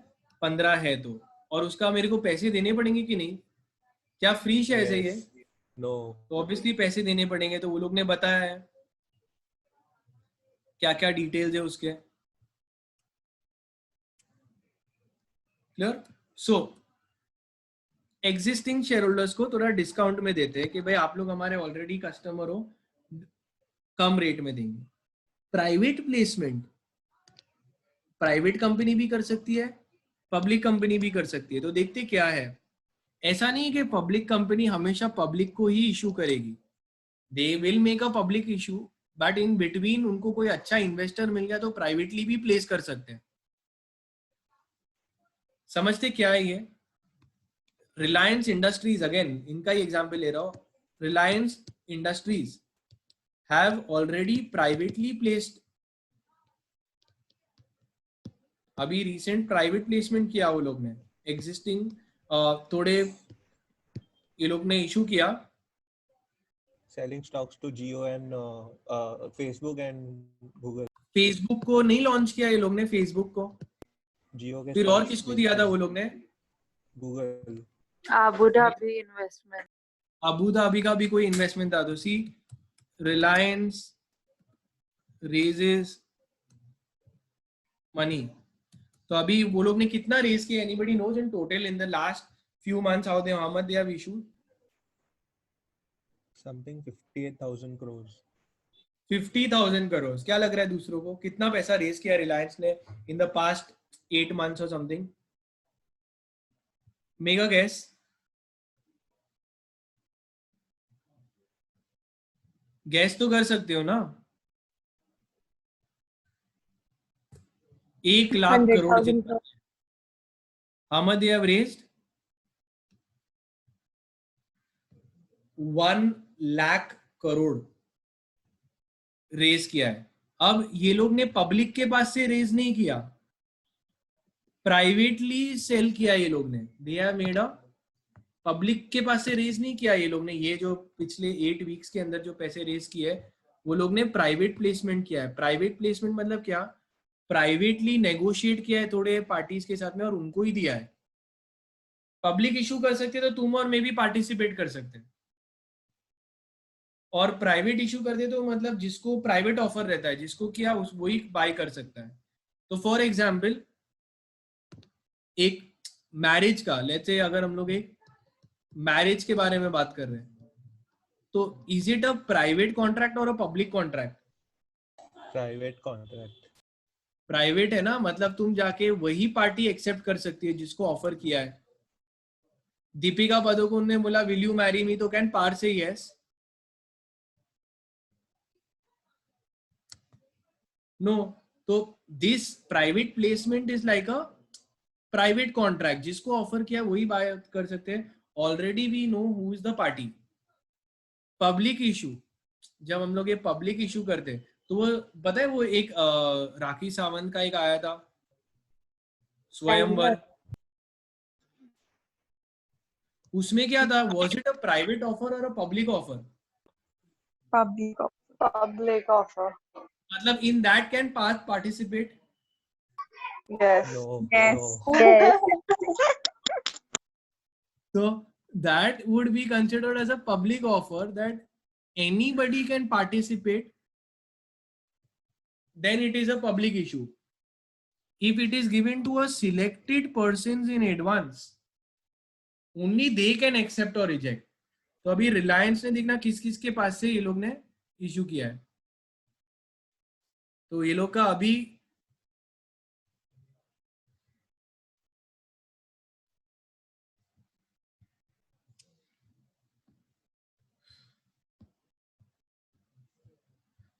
15 है तो, और उसका मेरे को पैसे देने पड़ेंगे कि नहीं? क्या फ्री शेयर है ये? नो। तो ऑब्वियसली पैसे देने पड़ेंगे, तो वो लोग ने बताया है क्या क्या डिटेल्स है उसके। क्लियर? सो एग्जिस्टिंग शेयर होल्डर्स को थोड़ा डिस्काउंट में देते हैं कि भाई आप लोग हमारे ऑलरेडी कस्टमर हो, कम रेट में देंगे। प्राइवेट प्लेसमेंट, प्राइवेट कंपनी भी कर सकती है, पब्लिक कंपनी भी कर सकती है। तो देखते क्या है, ऐसा नहीं कि पब्लिक कंपनी हमेशा पब्लिक को ही इशू करेगी। They will make a public issue, but in between उनको कोई अच्छा इन्वेस्टर मिल गया तो प्राइवेटली भी प्लेस कर सकते हैं। समझते क्या है ये? रिलायंस इंडस्ट्रीज, अगेन इनका ही एग्जाम्पल ले रहा हूं, Reliance industries have already privately placed, अभी रिसेंट प्राइवेट प्लेसमेंट किया वो लोग ने, एग्जिस्टिंग थोड़े ये लोग ने इशू किया, selling stocks to Jio and Facebook and Google. Facebook को नहीं लॉन्च किया ये लोग ने, फेसबुक को जियो के फिर और किसको दिया था वो लोग ने? Google. Abu Dhabi investment. Abu Dhabi का भी कोई इन्वेस्टमेंट था। तो सी रिलायंस रेजेस मनी, तो अभी वो लोग ने कितना रेज किया? Anybody knows in total in the last few months how much they have issued? Something 58,000 crores। 50,000 crore. क्या लग रहा है दूसरों को कितना पैसा रेज किया रिलायंस ने इन द पास्ट 8 months और समथिंग? Mega gas? गैस तो कर सकते हो ना? 1 लाख करोड़ 100,000 जितना। crores. How much they have raised? 1 lakh crore raise किया है। अब ये लोग ने पब्लिक के पास से रेज नहीं किया, प्राइवेटली सेल किया ये लोग ने। They have made a, public के पास से रेज नहीं किया ये लोग ने। ये जो पिछले 8 वीक्स के अंदर जो पैसे रेज किए वो लोग ने प्राइवेट प्लेसमेंट किया है। प्राइवेट प्लेसमेंट मतलब क्या? प्राइवेटली नेगोशिएट किया है थोड़े पार्टीज के साथ में और उनको ही दिया है। पब्लिक इशू कर सकते तो तुम और मैं भी पार्टिसिपेट कर सकते हैं, और प्राइवेट इशू कर दे तो मतलब जिसको प्राइवेट ऑफर रहता है, जिसको किया उस वही बाय कर सकता है। तो फॉर एग्जाम्पल एक मैरिज का, लेट्स से अगर हम लोग एक मैरिज के बारे में बात कर रहे हैं, तो is it a private contract और a public contract? Private contract. Private है ना, मतलब तुम जाके वही पार्टी एक्सेप्ट कर सकती है जिसको ऑफर किया है। दीपिका पादुकोण ने बोला विल यू मैरी मी, तो कैन पार से यस? नो। तो this private placement is like a private contract, जिसको ऑफर किया वही बाय कर सकते हैं। Already we know who is the party. Public issue, जब हम लोग ये पब्लिक इशू करते तो वो पता है, वो एक राखी सावंत का एक आया था स्वयंवर, उसमें क्या था, was it a private offer or a public offer? Public. Public offer. मतलब in that can participate. Yes. No, Yes. no. Yes. So that would be considered as a public offer that anybody can participate. Then it is a public issue. If it is given to a selected persons in advance, only they can accept or reject. तो अभी रिलायंस ने देखना किस किस के पास से ये लोग ने इशू किया है. तो ये लोग का अभी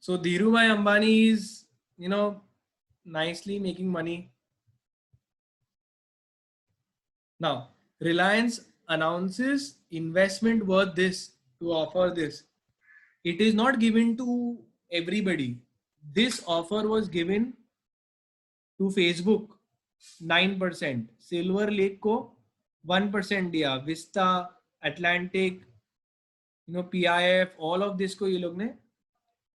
so Dhirubhai Ambani is, you know, nicely making money. Now, Reliance announces investment worth this to offer this. It is not given to everybody. This offer was given to Facebook 9%, Silver Lake को 1% दिया, Vista, Atlantic, you know, PIF, all of this को ये लोग ने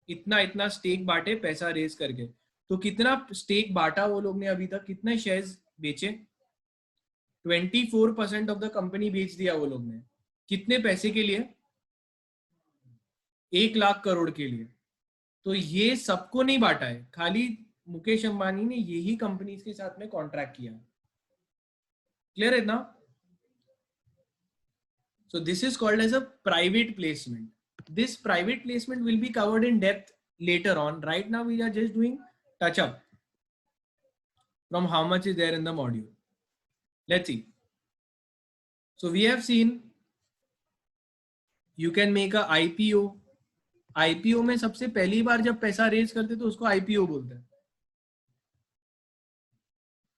इतना stake बांटे पैसा raise करके. तो कितना स्टेक बांटा वो लोग ने अभी तक, कितने शेयर्स बेचे? 24% ऑफ द कंपनी बेच दिया वो लोग ने. कितने पैसे के लिए? 1 लाख करोड़ के लिए. तो ये सबको नहीं बांटा है, खाली मुकेश अंबानी ने यही कंपनीज के साथ में कॉन्ट्रैक्ट किया. क्लियर है ना? So this is called as a private placement. This private placement will be covered in depth later on. Right now we are just doing touch up from how much is there in the module. Let's see. So we have seen you can make a IPO. IPO में सबसे पहली बार जब पैसा raise करते तो उसको IPO बोलते हैं.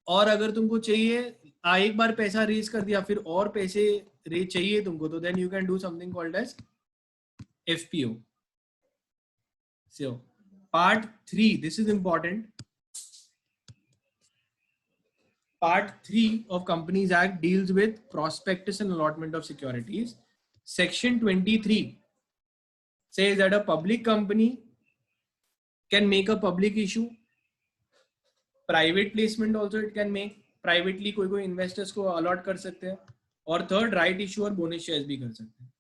और अगर तुमको चाहिए एक बार पैसा रेज कर दिया फिर और पैसे रेज चाहिए तुमको, तो then you can do something called as FPO. So part 3, this is important. Part 3 of Companies Act deals with prospectus and allotment of securities. Section 23 says that a public company can make a public issue. Private placement also it can make. Privately कोई investors को allot कर सकते हैं. और third, right issue और bonus shares भी कर सकते हैं.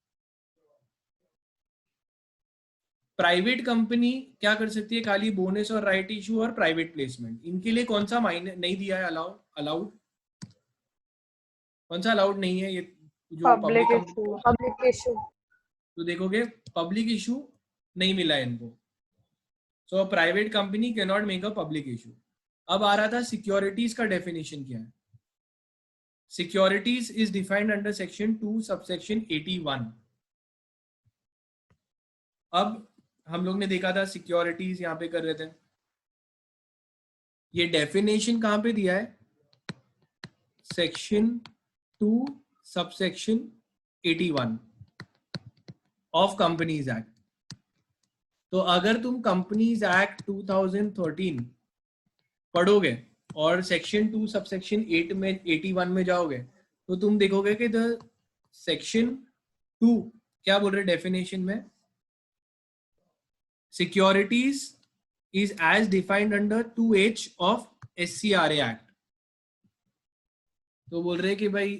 प्राइवेट कंपनी क्या कर सकती है? खाली बोनस और राइट इशू और प्राइवेट प्लेसमेंट. इनके लिए कौन सा मायने नहीं दिया है अलाउड? कौन सा अलाउड नहीं है? ये जो Public issue. तो देखोगे पब्लिक इशू नहीं मिला है इनको. सो private company can not make a public issue. अब आ रहा था सिक्योरिटीज का डेफिनेशन क्या है. Securities is defined under section 2 subsection 81. अब हम लोग ने देखा था सिक्योरिटीज यहाँ पे कर रहे थे. ये डेफिनेशन कहां पे दिया है? Section 2 subsection 81 of companies act. तो अगर तुम कंपनीज एक्ट 2013 पढ़ोगे और सेक्शन 2 सबसेक्शन 81 में जाओगे तो तुम देखोगे कि द सेक्शन 2 क्या बोल रहे डेफिनेशन में? Securities is as defined under 2H of SCRA Act. तो बोल रहे कि भाई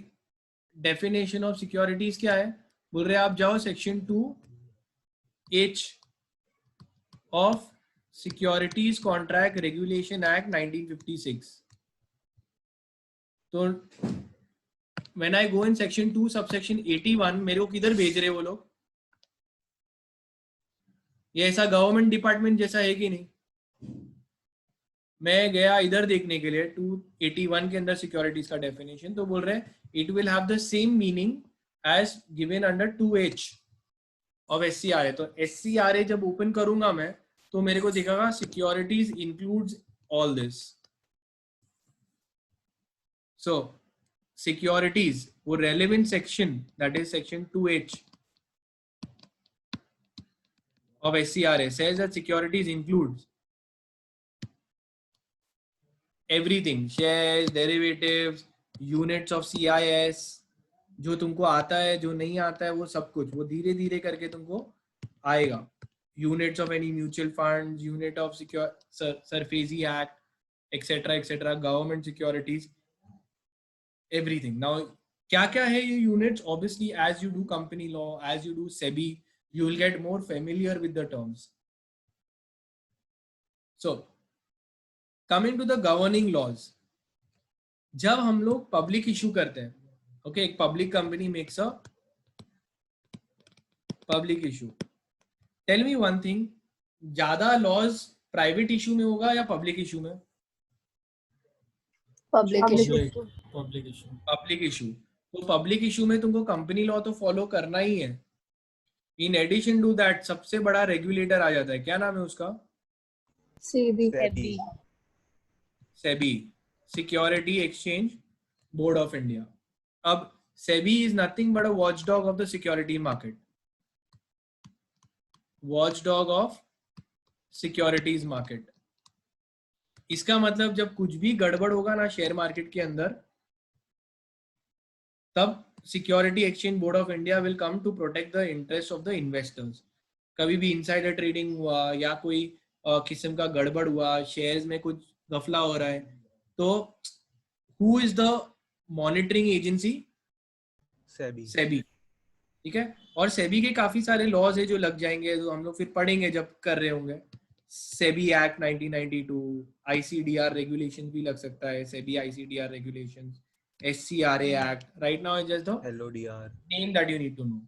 डेफिनेशन ऑफ सिक्योरिटीज क्या है? बोल रहे आप जाओ section 2H of securities contract regulation act 1956. तो when I go in section 2 subsection 81 मेरे को किधर भेज रहे वो लोग? ये ऐसा गवर्नमेंट डिपार्टमेंट जैसा है कि नहीं? मैं गया इधर देखने के लिए 281 के अंदर सिक्योरिटीज का डेफिनेशन, तो बोल रहे हैं it will have the same meaning as given under 2H of SCRA. तो SCRA जब ओपन करूंगा मैं तो मेरे को दिखेगा securities includes all this. So securities वो relevant section that is section 2H of SCRA says that securities includes everything: shares, derivatives, units of CIS, जो तुमको आता है, जो नहीं आता है, वो सब कुछ वो धीरे धीरे करके तुमको आएगा. Units of any mutual funds, unit of secure SARFAESI Act, etc., government securities, everything. Now क्या क्या है ये units? Obviously, as you do company law, as you do SEBI, you will get more familiar with the terms. So coming to the governing laws, जब हम लोग public issue करते हैं, okay, एक public company makes a public issue. Tell me one thing, ज्यादा loss private issue में होगा या पब्लिक इशू में? Public issue. Public issue. तो पब्लिक इशू में तुमको कंपनी लॉ तो फॉलो करना ही है. इन एडिशन टू दैट सबसे बड़ा रेगुलेटर आ जाता है, क्या नाम है उसका? SEBI. SEBI. SEBI, security exchange board of India. अब SEBI is nothing but a watchdog of the security market. Watchdog of securities market. इसका मतलब जब कुछ भी गड़बड़ होगा ना शेयर मार्केट के अंदर, तब security exchange board of India will come to protect the interest of the investors. कभी भी इनसाइडर ट्रेडिंग हुआ या कोई किस्म का गड़बड़ हुआ, शेयर्स में कुछ गफला हो रहा है, तो who is the monitoring agency? SEBI. SEBI. ठीक है. और सेबी के काफी सारे लॉज है जो लग जाएंगे, जो हम लोग फिर पढ़ेंगे जब कर रहे होंगे. सेबी एक्ट 1992, आईसीडीआर रेगुलेशन भी लग सकता है, SEBI ICDR regulations, SCRA act. Right now is just the LODR. Name that you need to know.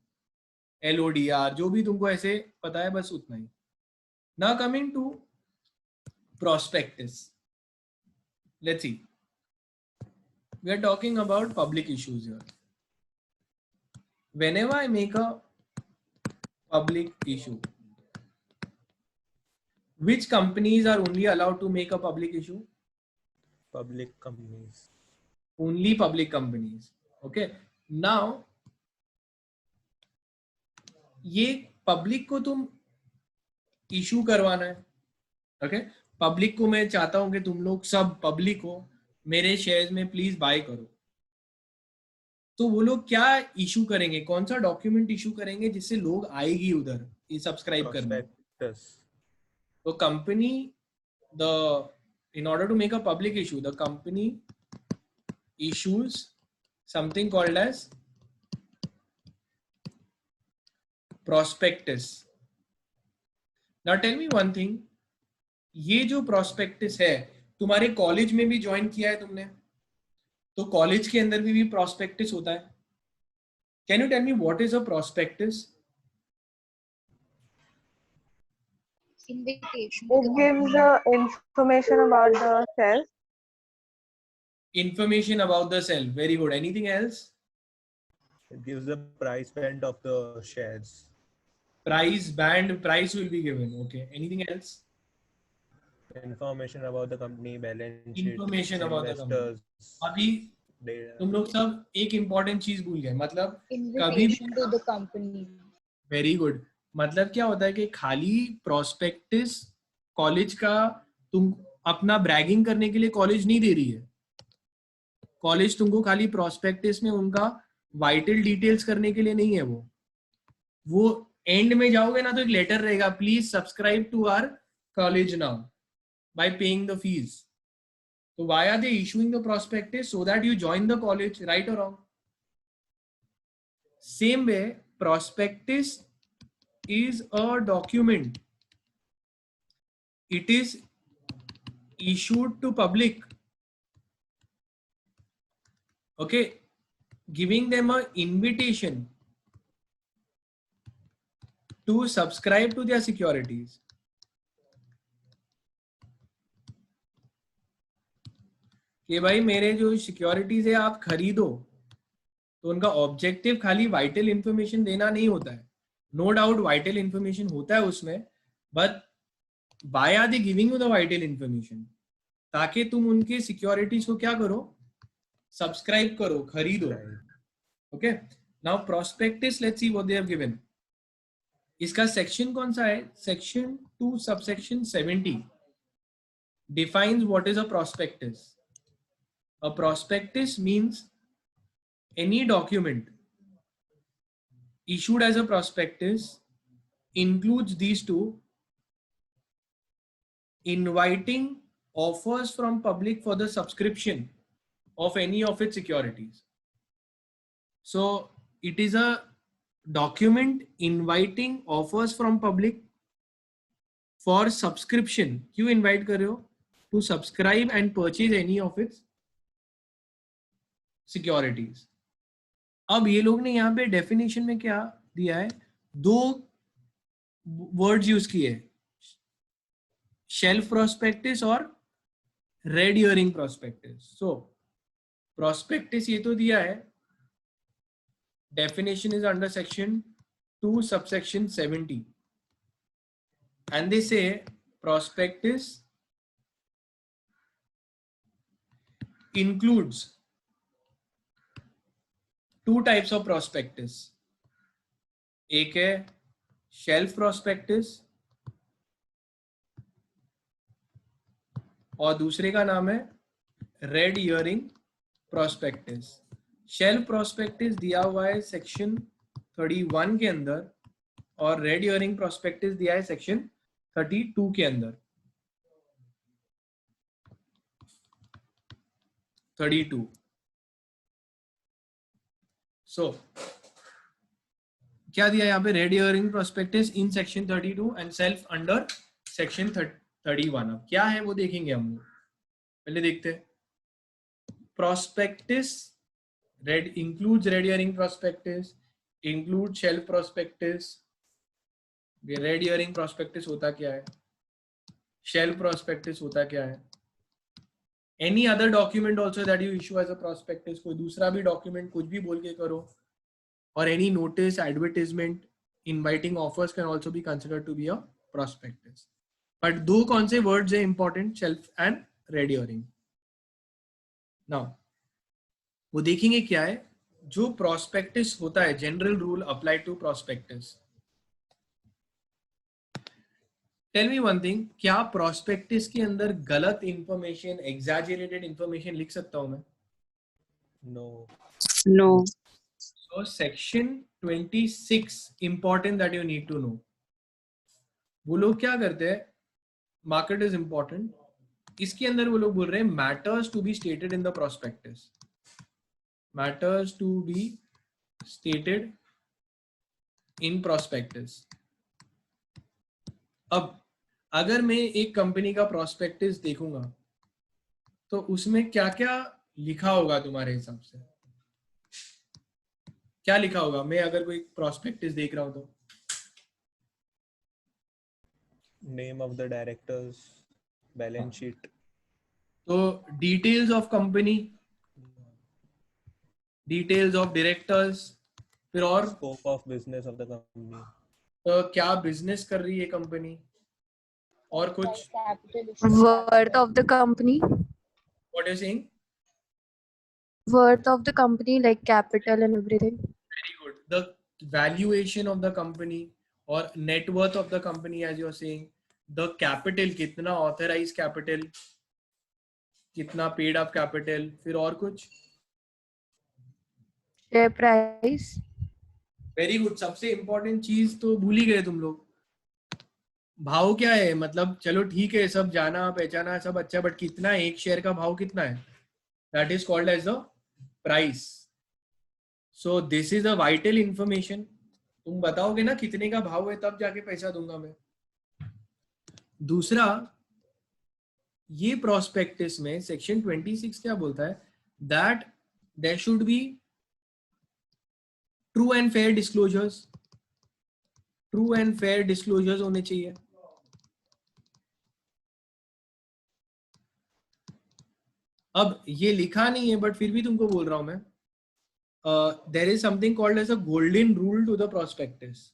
LODR, जो भी तुमको ऐसे पता है बस उतना ही. Now coming to prospectus. Let's see. We are talking about public issues here. Whenever I make a public issue, which companies are only allowed to make a public issue? Public companies. Only public companies. Okay. Now, ये public को तुम issue करवाना है. Okay. Public को मैं चाहता हूं कि तुम लोग सब पब्लिक हो, मेरे शेयर्स में प्लीज बाय करो. तो वो लोग क्या इशू करेंगे, कौन सा डॉक्यूमेंट इशू करेंगे जिससे लोग आएगी उधर ये सब्सक्राइब करने? Prospectus. तो company, the in order to make a public issue, the company issues something called as prospectus. Now tell me one thing, ये जो prospectus है तुम्हारे कॉलेज में भी ज्वाइन किया है तुमने, तो कॉलेज के अंदर भी prospectus होता है. Can you tell me what is a prospectus? Invitation. It gives information about the shares. Information about the sale. Very good. Anything else? It gives the price band of the shares. Price band, price will be given. Okay. Anything else? Information about the company, balance sheet, Information about the company. investors. अभी data. तुम लोग सब एक important चीज भूल गए, मतलब कभी भी Invitation to the company. Very good. मतलब क्या होता है कि खाली प्रोस्पेक्टिस कॉलेज का तुम अपना ब्रैगिंग करने के लिए कॉलेज नहीं दे रही है. कॉलेज तुमको खाली प्रोस्पेक्टिस में उनका वाइटल डिटेल्स करने के लिए नहीं है. वो एंड में जाओगे ना तो एक लेटर रहेगा, please subscribe to our college now by paying the fees. So why are they issuing the prospectus? So that you join the college, right or wrong? Same way, prospectus is a document. It is issued to public. Okay, giving them an invitation to subscribe to their securities. कि भाई मेरे जो securities है आप खरीदो. तो उनका objective खाली वाइटल इंफॉर्मेशन देना नहीं होता है. नो डाउट वाइटल इंफॉर्मेशन होता है उसमें, but why are they giving you the vital information? ताकि तुम उनके सिक्योरिटीज को क्या करो, सब्सक्राइब करो, खरीदो. Okay. Now prospectus, let's see what they have given. इसका सेक्शन कौन सा है? Section 2 subsection 70 defines what is a prospectus. A prospectus means any document issued as a prospectus includes these two: inviting offers from public for the subscription of any of its securities. So it is a document inviting offers from public for subscription. क्यों invite कर रहे हो? To subscribe and purchase any of its securities. अब ये लोग ने यहाँ पे डेफिनेशन में क्या दिया है? दो वर्ड्स यूज किए, शेल्फ प्रोस्पेक्टिस और रेड हियरिंग प्रोस्पेक्टिस. सो प्रोस्पेक्टिस ये तो दिया है, definition is under section 2 subsection 70, and they say prospectus includes two types of prospectus. एक है shelf prospectus और दूसरे का नाम है red herring prospectus. Shelf prospectus दिया हुआ है सेक्शन 31 के अंदर और रेड हियरिंग प्रोस्पेक्टिस दिया है सेक्शन 32 के अंदर. 32. सो क्या दिया यहाँ पे? Red herring prospectus in section 32 and self under section 31. अब क्या है वो देखेंगे हम लोग. पहले देखते हैं. Prospectus red includes red herring prospectus, include shelf prospectus. ये red herring prospectus होता क्या है? Shelf prospectus होता क्या है? Any other document also that you issue as a prospectus, कोई दूसरा भी document कुछ भी बोल के करो, or any notice, advertisement, inviting offers can also be considered to be a prospectus. But दो कौन से words है important? Shelf and red herring. Now वो देखेंगे क्या है जो प्रोस्पेक्टिस होता है. General rule apply to prospectus. Tell me one thing, क्या प्रोस्पेक्टिस के अंदर गलत इंफॉर्मेशन, एग्जैजरेटेड इंफॉर्मेशन लिख सकता हूं मैं? No. No. So section 26 important that you need to know. वो लोग क्या करते हैं? Market is important. इसके अंदर वो लोग बोल रहे हैं matters to be stated in the prospectus. Matters to be stated in prospectus. अब अगर मैं एक कंपनी का प्रोस्पेक्टिस देखूंगा तो उसमें क्या क्या लिखा होगा तुम्हारे हिसाब से? क्या लिखा होगा? मैं अगर कोई प्रोस्पेक्टिस देख रहा हूं तो Name of the directors, balance sheet. तो details of company, details of directors, फिर और Scope of business of the company. तो क्या बिजनेस कर रही है कंपनी, और कुछ. Worth of the company. What you saying? Worth of the company, like capital and everything. Very good. The valuation of the company or net worth of the company, as you are saying. The capital, कितना authorized capital, कितना paid up capital, फिर और कुछ. Share price. Very good. सबसे important चीज तो भूल ही गए तुम लोग. भाव क्या है? मतलब चलो ठीक है, सब जाना पहचाना सब अच्छा, बट कितना, एक शेयर का भाव कितना है? That is called as the price. So this is a vital information. तुम बताओगे ना कितने का भाव है, तब जाके पैसा दूंगा मैं. दूसरा, ये प्रोस्पेक्टिस में सेक्शन 26 क्या बोलता है? That there should be true and fair disclosures. True and fair disclosures होने चाहिए. अब ये लिखा नहीं है बट फिर भी तुमको बोल रहा हूं मैं. There is something called as a golden rule to the prospectus.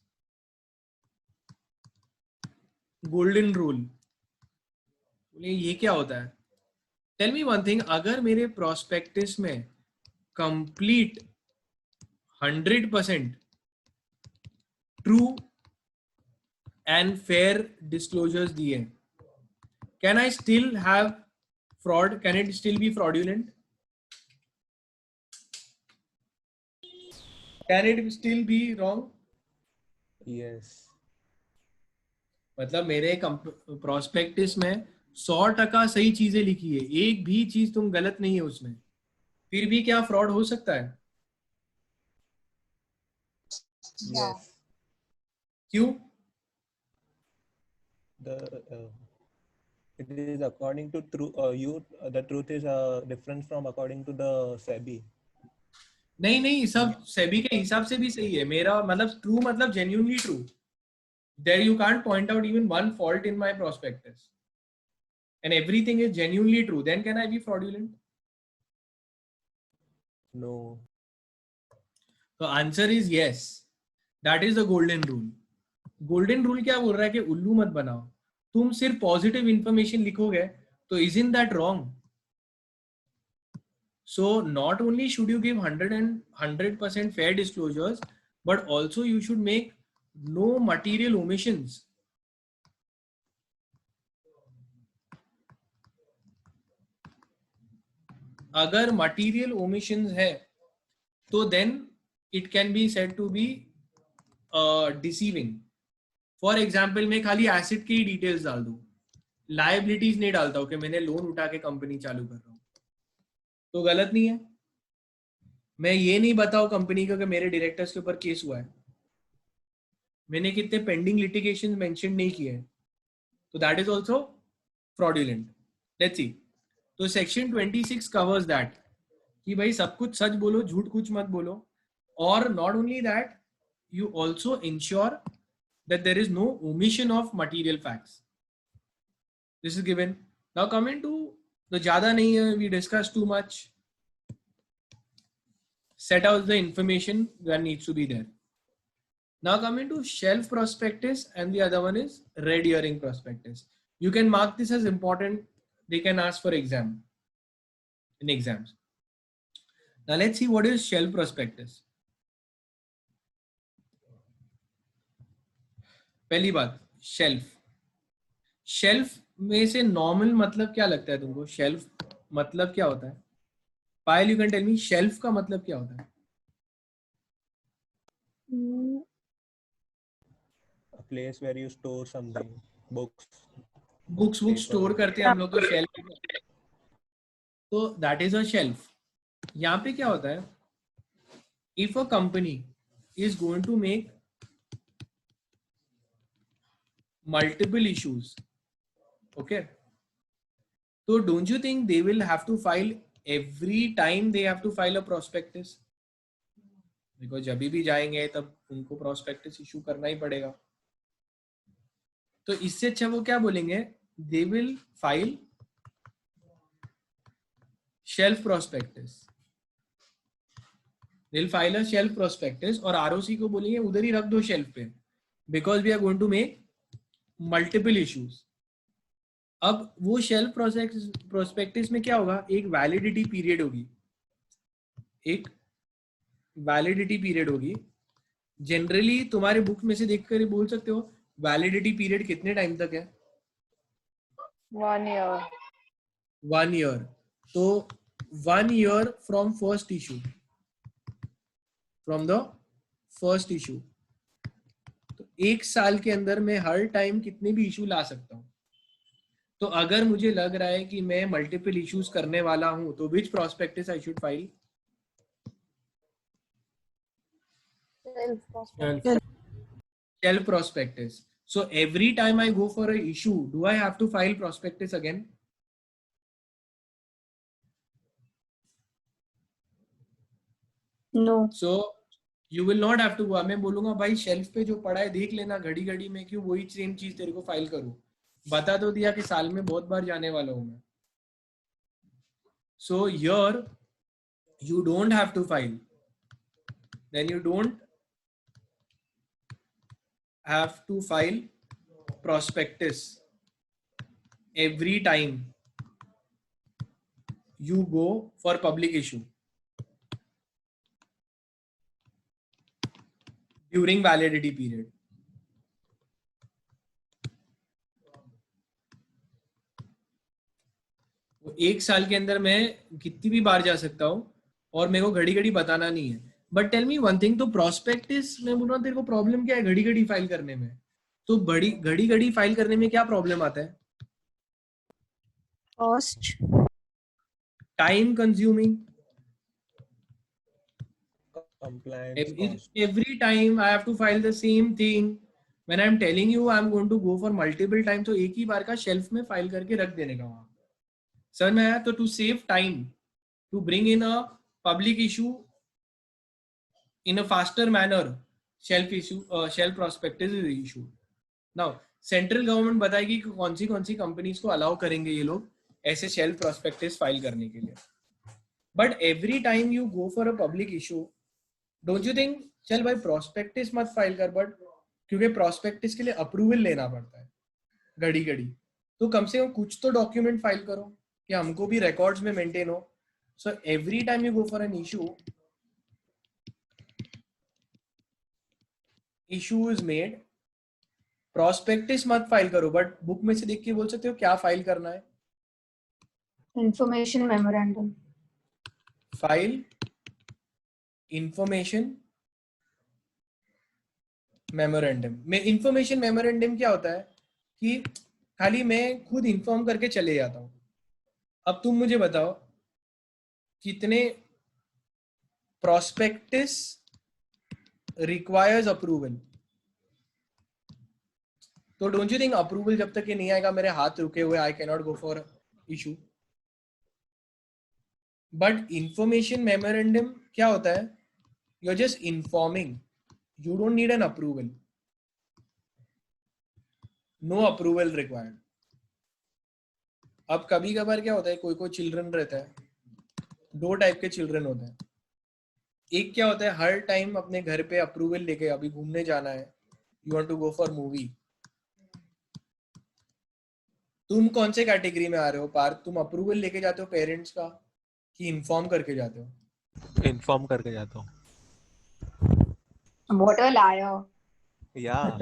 Golden rule ये क्या होता है? टेल मी वन थिंग, अगर मेरे प्रोस्पेक्टिस में complete 100% true and fair disclosures दिए, can I still have fraud? Can it still be fraudulent? Can it still be wrong? Yes. मतलब मेरे प्रोस्पेक्टिस में 100% सही चीजें लिखी है, एक भी चीज तुम गलत नहीं है उसमें, फिर भी क्या फ्रॉड हो सकता है? Yes. क्यों? The it is according to truth. The truth is different from according to the SEBI. नहीं नहीं, सब सेबी के हिसाब से भी सही है। मेरा मतलब ट्रू मतलब genuinely true. There you can't point out even one fault in my prospectus and everything is genuinely true, then can I be fraudulent? No. So answer is yes. That is the golden rule. Golden rule क्या बोल रहा है कि उल्लू मत बनाओ। तुम सिर्फ पॉजिटिव इंफॉर्मेशन लिखोगे तो isn't that wrong? So not only should you give 100% fair disclosures, but also you should make no material omissions. अगर material omissions है तो then it can be said to be deceiving. For example, मैं खाली asset की details डाल दूं, liabilities नहीं डालता हूं कि मैंने लोन उठा के कंपनी चालू कर रहा हूं, तो गलत नहीं है। मैं ये नहीं बताऊं कंपनी को कि मेरे डायरेक्टर्स के ऊपर केस हुआ है, मैंने कितने पेंडिंग लिटिगेशन मेंशन नहीं किए हैं, तो that is also fraudulent. Let's see. तो सेक्शन 26 कवर्स दैट कि भाई सब कुछ सच बोलो, झूठ कुछ मत बोलो, और not only that, you also ensure that there is no omission of material facts. This is given. Now coming to the ज्यादा नहीं है, we discuss too much, set out the information that needs to be there. Now coming to shelf prospectus, and the other one is red herring prospectus. You can mark this as important. They can ask for exam in exams. Now let's see what is shelf prospectus. पहली बात, shelf. Shelf में से normal मतलब क्या लगता है तुमको? Shelf मतलब क्या होता है? Payal, you can tell me shelf का मतलब क्या होता है? A place where you store something. Books. Books store करते हैं हम लोग, तो शेल्फ, तो दैट इज अ शेल्फ। यहाँ पे क्या होता है? If a company is going to make multiple issues, okay, तो don't you think they will have to file every time they have to file a prospectus? Because जब भी जाएंगे तब उनको प्रोस्पेक्टस इशू करना ही पड़ेगा। तो इससे अच्छा वो क्या बोलेंगे? They will file shelf prospectus, they will file a shelf prospectus, और आरओसी को बोलेंगे उधर ही रख दो शेल्फ पे, because we are going to make multiple issues. अब वो शेल्फ प्रोस्पेक्टस में क्या होगा? एक वैलिडिटी पीरियड होगी, एक वैलिडिटी पीरियड होगी। जनरली तुम्हारे बुक में से देखकर बोल सकते हो वैलिडिटी पीरियड कितने टाइम तक है? 1 year. 1 year। तो 1 year from first issue, from the first issue, तो 1 साल के अंदर मैं हर टाइम कितने भी इशू ला सकता हूं। तो अगर मुझे लग रहा है कि मैं मल्टीपल इश्यूज करने वाला हूं, तो which prospectus I should file? Shelf prospectus. So every time I go for a issue, do I have to file prospectus again? No. So you will not have to go. मैं बोलूंगा भाई shelf पे जो पड़ा है देख लेना, घड़ी घड़ी में क्यों वही सेम चीज तेरे को फाइल करूं? बता तो दिया कि साल में बहुत बार जाने वाला हूं मैं। So here you don't have to file. Then you don't have to file prospectus every time you go for public issue during validity period. वो 1 साल के अंदर मैं कितनी भी बार जा सकता हूँ, और मेरे को घड़ी घड़ी बताना नहीं है। But tell me one thing, तो प्रोस्पेक्टिस में बोल रहा हूँ तेरे को प्रॉब्लम क्या है घड़ी घड़ी फाइल करने में? तो बड़ी घड़ी घड़ी फाइल करने में क्या प्रॉब्लम आता है? Cost. Time consuming. Compliance cost. Every time I have to file the same thing. When I'm telling you I'm going to go for multiple times, तो एक ही बार का शेल्फ में फाइल करके रख देने का वहां. सर में आया तो to save time, to bring in a public issue in a faster manner, shelf prospectus is issued. Now central government बताएगी कि कौन सी कंपनीज को अलाउ करेंगे ये लोग ऐसे शेल्फ प्रोस्पेक्टस फाइल करने के लिए. But every time you go for a public issue, don't you think चल भाई प्रोस्पेक्टस मत फाइल कर, बट क्योंकि प्रोस्पेक्टस के लिए अप्रूवल लेना पड़ता है घड़ी घड़ी, तो कम से कम कुछ तो डॉक्यूमेंट फाइल करो कि हमको भी रिकॉर्ड्स में मेंटेन हो. So every time you go for an issue is made, prospectus मत फाइल करो, बट बुक में से देख के बोल सकते हो क्या फाइल करना है. Information memorandum. File information memorandum में. इंफॉर्मेशन मेमोरेंडम क्या होता है कि खाली मैं खुद इंफॉर्म करके चले जाता हूं. अब तुम मुझे बताओ कितने प्रोस्पेक्टस रिक्वायर्स अप्रूवल. तो डोंट यू थिंक अप्रूवल जब तक ये नहीं आएगा मेरे हाथ रुके हुए, I can not go for issue. But information memorandum क्या होता है, you are just informing, you don't need an approval, no approval required. अब कभी कभार क्या होता है, कोई चिल्ड्रन रहता है, दो टाइप के चिल्ड्रन होते हैं. एक क्या होता है हर टाइम अपने घर पे अप्रूवल लेके, अभी घूमने जाना है, you want to go for movie. तुम कौन से कैटेगरी में आ रहे हो पार्थ? तुम अप्रूवल लेके जाते हो पेरेंट्स का कि इन्फॉर्म करके जाते हो? Inform करके जाता हूँ. What a liar. Yeah.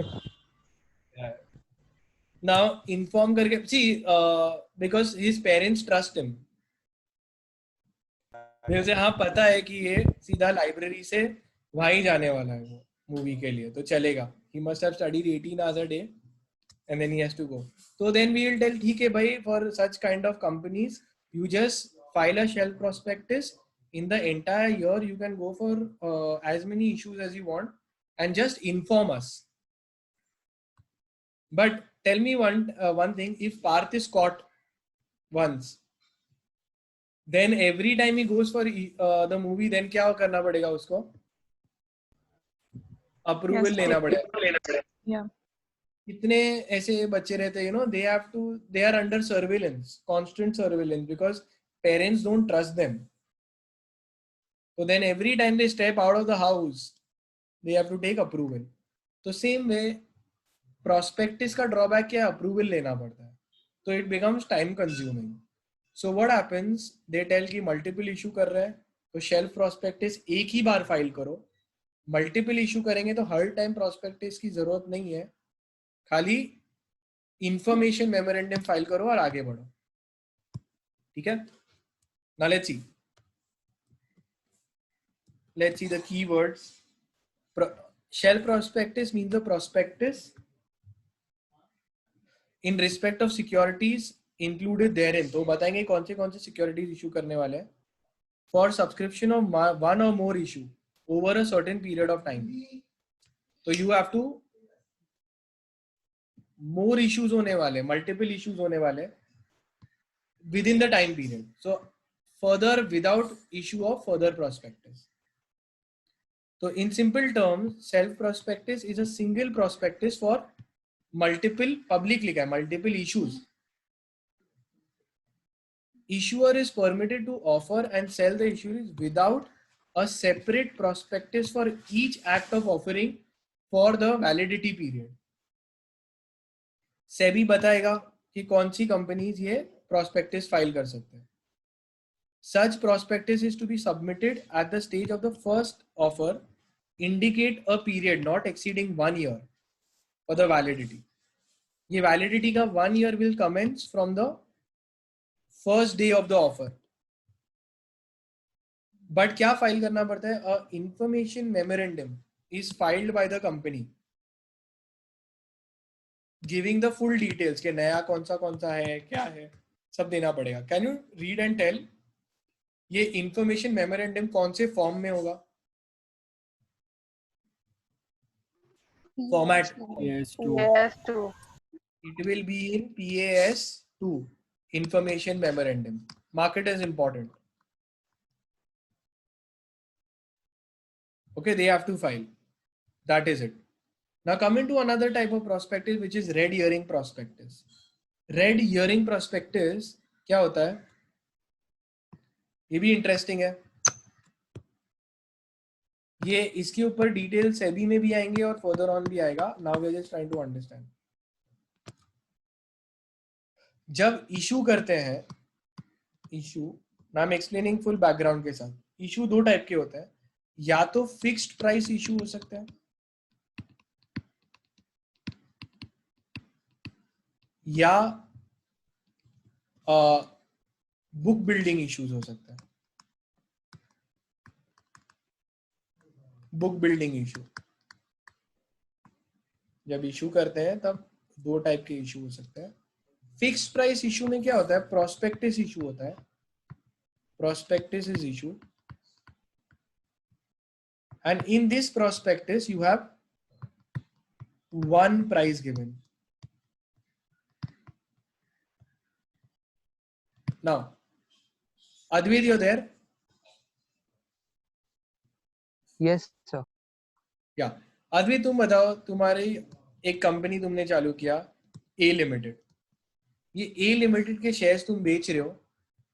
Now inform करके, see because his parents trust him. उसे हाँ पता है कि ये सीधा लाइब्रेरी से वहीं जाने वाला है वो मूवी के लिए, तो चलेगा. He must have studied 18 hours a day and then he has to go. So then we will tell ठीक है भाई, for such kind of companies you just file a shelf prospectus. In the entire year you can go for as many issues as you want and just inform us. But tell me one thing, if Parth is caught once, then every time he goes for the movie, then क्या करना पड़ेगा उसको? Approval लेना पड़ेगा. Yeah. कितने ऐसे बच्चे रहते हैं, they are under surveillance, constant surveillance, because parents don't trust them. So then every time they step out of the house, they have to take approval. तो same way prospectus का drawback क्या है? Approval लेना पड़ता है. So it becomes time consuming. So what happens? They tell कि multiple issue कर रहे हैं, तो shelf prospectus एक ही बार फाइल करो. Multiple issue करेंगे तो हर टाइम prospectus की जरूरत नहीं है, खाली information memorandum फाइल करो और आगे बढ़ो. ठीक है? Now let's see the keywords. Shelf prospectus means the prospectus in respect of securities included therein. तो बताएंगे कौन से securities issue करने वाले हैं. For subscription of one or more issue over a certain period of time. तो you have to more issues होने वाले, multiple issues होने वाले within the time period. So further without issue of further prospectus. So in simple terms, self prospectus is a single prospectus for multiple public लिखा है, multiple issues. Issuer is permitted to offer and sell the issues without a separate prospectus for each act of offering for the validity period. SEBI बताएगा कि कौन सी companies ये prospectus file कर सकते हैं. Such prospectus is to be submitted at the stage of the first offer, indicate a period not exceeding 1 year for the validity. ये validity का 1 year will commence from the first day of the offer. But क्या file करना पड़ता है? A information memorandum is filed by the company giving the full details के नया कौन सा है, क्या है, सब देना पड़ेगा. Can you read and tell ये इंफॉर्मेशन मेमोरेंडम कौन से फॉर्म में होगा? Format PS2. Yes, too. it will be in PAS2 information memorandum. Mark it as important. Okay, they have to file. That is it. Now coming to another type of prospectus which is red herring prospectus. Red herring prospectus क्या होता है? ये भी interesting है. ये इसके ऊपर detail SEBI में भी आएंगे और फर्दर ऑन भी आएगा. Now we are just trying to understand. जब इशू करते हैं, इशू ना, I am explaining full background के साथ. इशू दो टाइप के होते हैं. या तो फिक्स्ड प्राइस इशू हो सकता है या बुक बिल्डिंग इश्यूज हो सकता है. बुक बिल्डिंग इशू जब इशू करते हैं तब दो टाइप के इशू हो सकते हैं. फिक्स्ड प्राइस इशू में क्या होता है? प्रोस्पेक्टिस इशू होता है. Prospectus is issue and in this prospectus you have one price given. Now Advait, you're there? Yes, sir. Yeah. Advait, तुम बताओ, तुम्हारी एक कंपनी तुमने चालू किया A लिमिटेड. ये A लिमिटेड के शेयर्स तुम बेच रहे हो.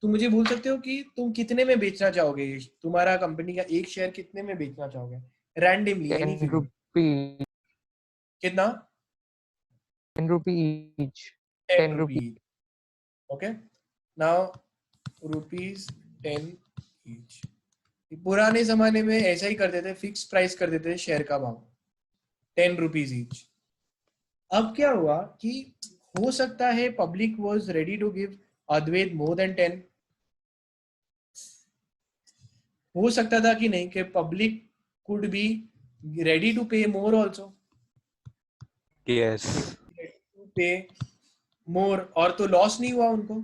तुम मुझे बोल सकते हो कि तुम कितने में बेचना चाहोगे? तुम्हारा कंपनी का एक शेयर कितने में बेचना चाहोगे? Randomly any 10 figure. rupee. कितना? 10 rupee each. 10 rupees. Okay. Now rupees 10 each. पुराने जमाने में ऐसा ही करते थे, फिक्स प्राइस कर देते थे शेयर का भाव 10 rupees each. अब क्या हुआ कि हो सकता है public was ready to give अद्वैत मोर देन 10. हो सकता था कि नहीं कि public could be ready to pay more also. Yes. पे मोर और तो लॉस नहीं हुआ उनको.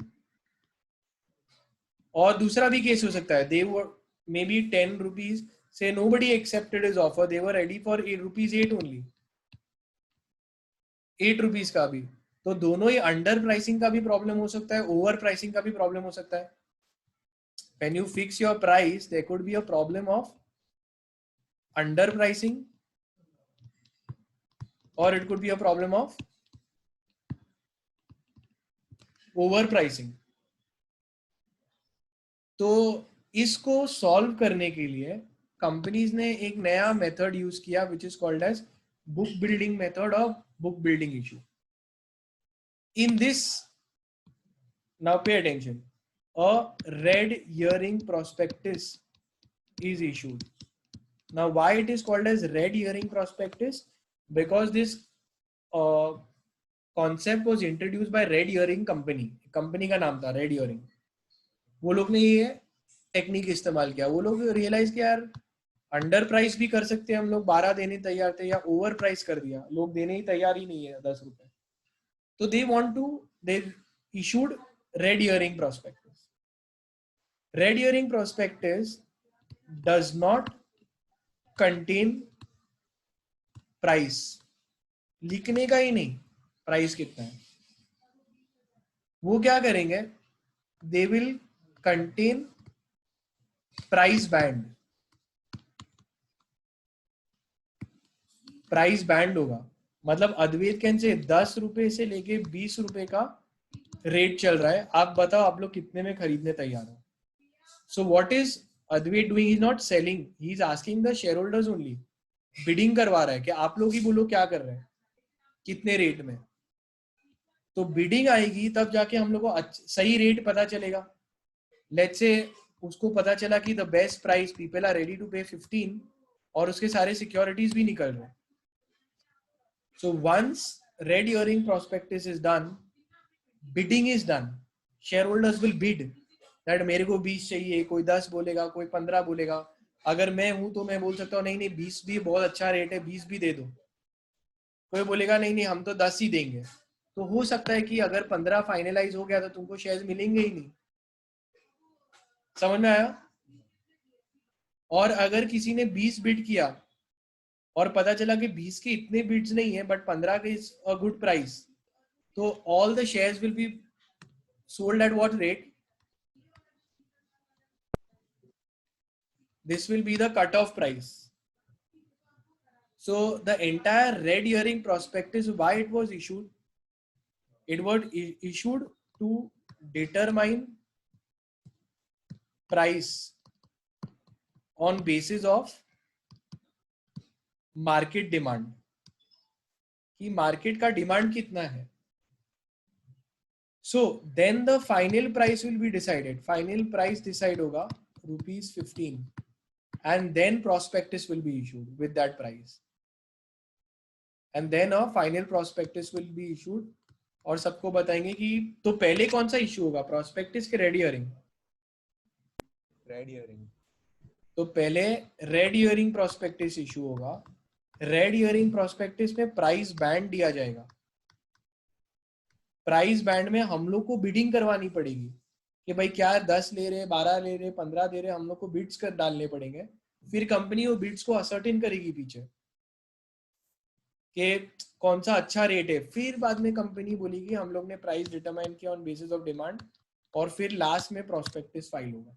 और दूसरा भी केस हो सकता है, दे वर मे बी 10 rupees से nobody accepted his offer, they were ready for 8 rupees 8 only. 8 rupees का भी. तो दोनों ही अंडर प्राइसिंग का भी प्रॉब्लम हो सकता है, ओवर प्राइसिंग का भी प्रॉब्लम हो सकता है. When you fix your price, there could be a problem of underpricing, or it could be a problem of overpricing. तो इसको सॉल्व करने के लिए कंपनीज ने एक नया मेथड यूज किया which is called as book building method और book building issue. In this, now pay attention, a red herring prospectus is issued. Now why it is called as red herring prospectus? Because this concept was introduced by Red Herring company. Company का नाम था red herring. वो लोग ने ये technique इस्तेमाल किया. वो लोग रियलाइज किया यार अंडर प्राइस भी कर सकते हैं हम लोग, 12 देने तैयार थे, या ओवर प्राइस कर दिया, लोग देने ही तैयार ही नहीं है 10 रुपए. तो they issued red herring prospectus. Red herring prospectus does not contain price. लिखने का ही नहीं प्राइस कितना है. वो क्या करेंगे? They will contain price band. Price band होगा. मतलब अद्वैत कैन से 10 रुपए से लेके 20 रुपए का रेट चल रहा है. आप बताओ आप लोग कितने में खरीदने तैयार हो. So what is Advait doing? He's not selling. He's asking the shareholders only. Bidding करवा रहा है कि आप लोग ही बोलो क्या कर रहे हैं, कितने रेट में. तो बिडिंग आएगी तब जाके हम लोग को सही रेट पता चलेगा. लेट्स से उसको पता चला कि the best price people are ready to pay 15 और उसके सारे सिक्योरिटीज भी निकल रहे हैं. So once red herring prospectus is done, bidding is done. Shareholders will bid. That मेरे को 20 चाहिए, कोई 10 बोलेगा, कोई 15 बोलेगा। अगर मैं हूं तो मैं बोल सकता हूँ नहीं नहीं 20 भी बहुत अच्छा रेट है, 20 भी दे दो। कोई बोलेगा नहीं नहीं हम तो 10 ही देंगे। तो हो सकता है कि अगर 15 फाइनलाइज हो गया तो तुमको शेयर्स मिलेंगे ही नहीं। समझ में आया? और अगर किसी ने 20 बिड किया और पता चला कि 20 के इतने बिड्स नहीं है बट 15 के इज अ गुड प्राइस, तो all the shares will be sold at what rate? This will be the cutoff price. So the entire red herring prospectus, why it was issued? It was issued to determine price on basis of market demand. कि market का demand कितना है. So then the final price will be decided. Final price decide होगा ₹15, and then prospectus will be issued with that price. And then a final prospectus will be issued. और सबको बताएंगे कि तो पहले कौन सा इशू होगा, प्रोस्पेक्टिस के रेड हियरिंग? Red herring. तो पहले रेड हियरिंग प्रोस्पेक्टिस इशू होगा। रेड हियरिंग प्रोस्पेक्टिस में प्राइस बैंड दिया जाएगा। प्राइस बैंड में हम लोग को बिडिंग करवानी पड़ेगी कि भाई क्या 10 ले रहे, 12 ले रहे, 15 दे रहे, हम लोग को बिड्स कर डालने पड़ेंगे। फिर कंपनी वो बिड्स को असर्टेन करेगी पीछे कि कौन सा अच्छा रेट है। फिर बाद में कंपनी बोलेगी हम लोग ने प्राइस डिटरमाइन किया ऑन बेसिस ऑफ डिमांड, और फिर लास्ट में प्रोस्पेक्टिस फाइल होगा।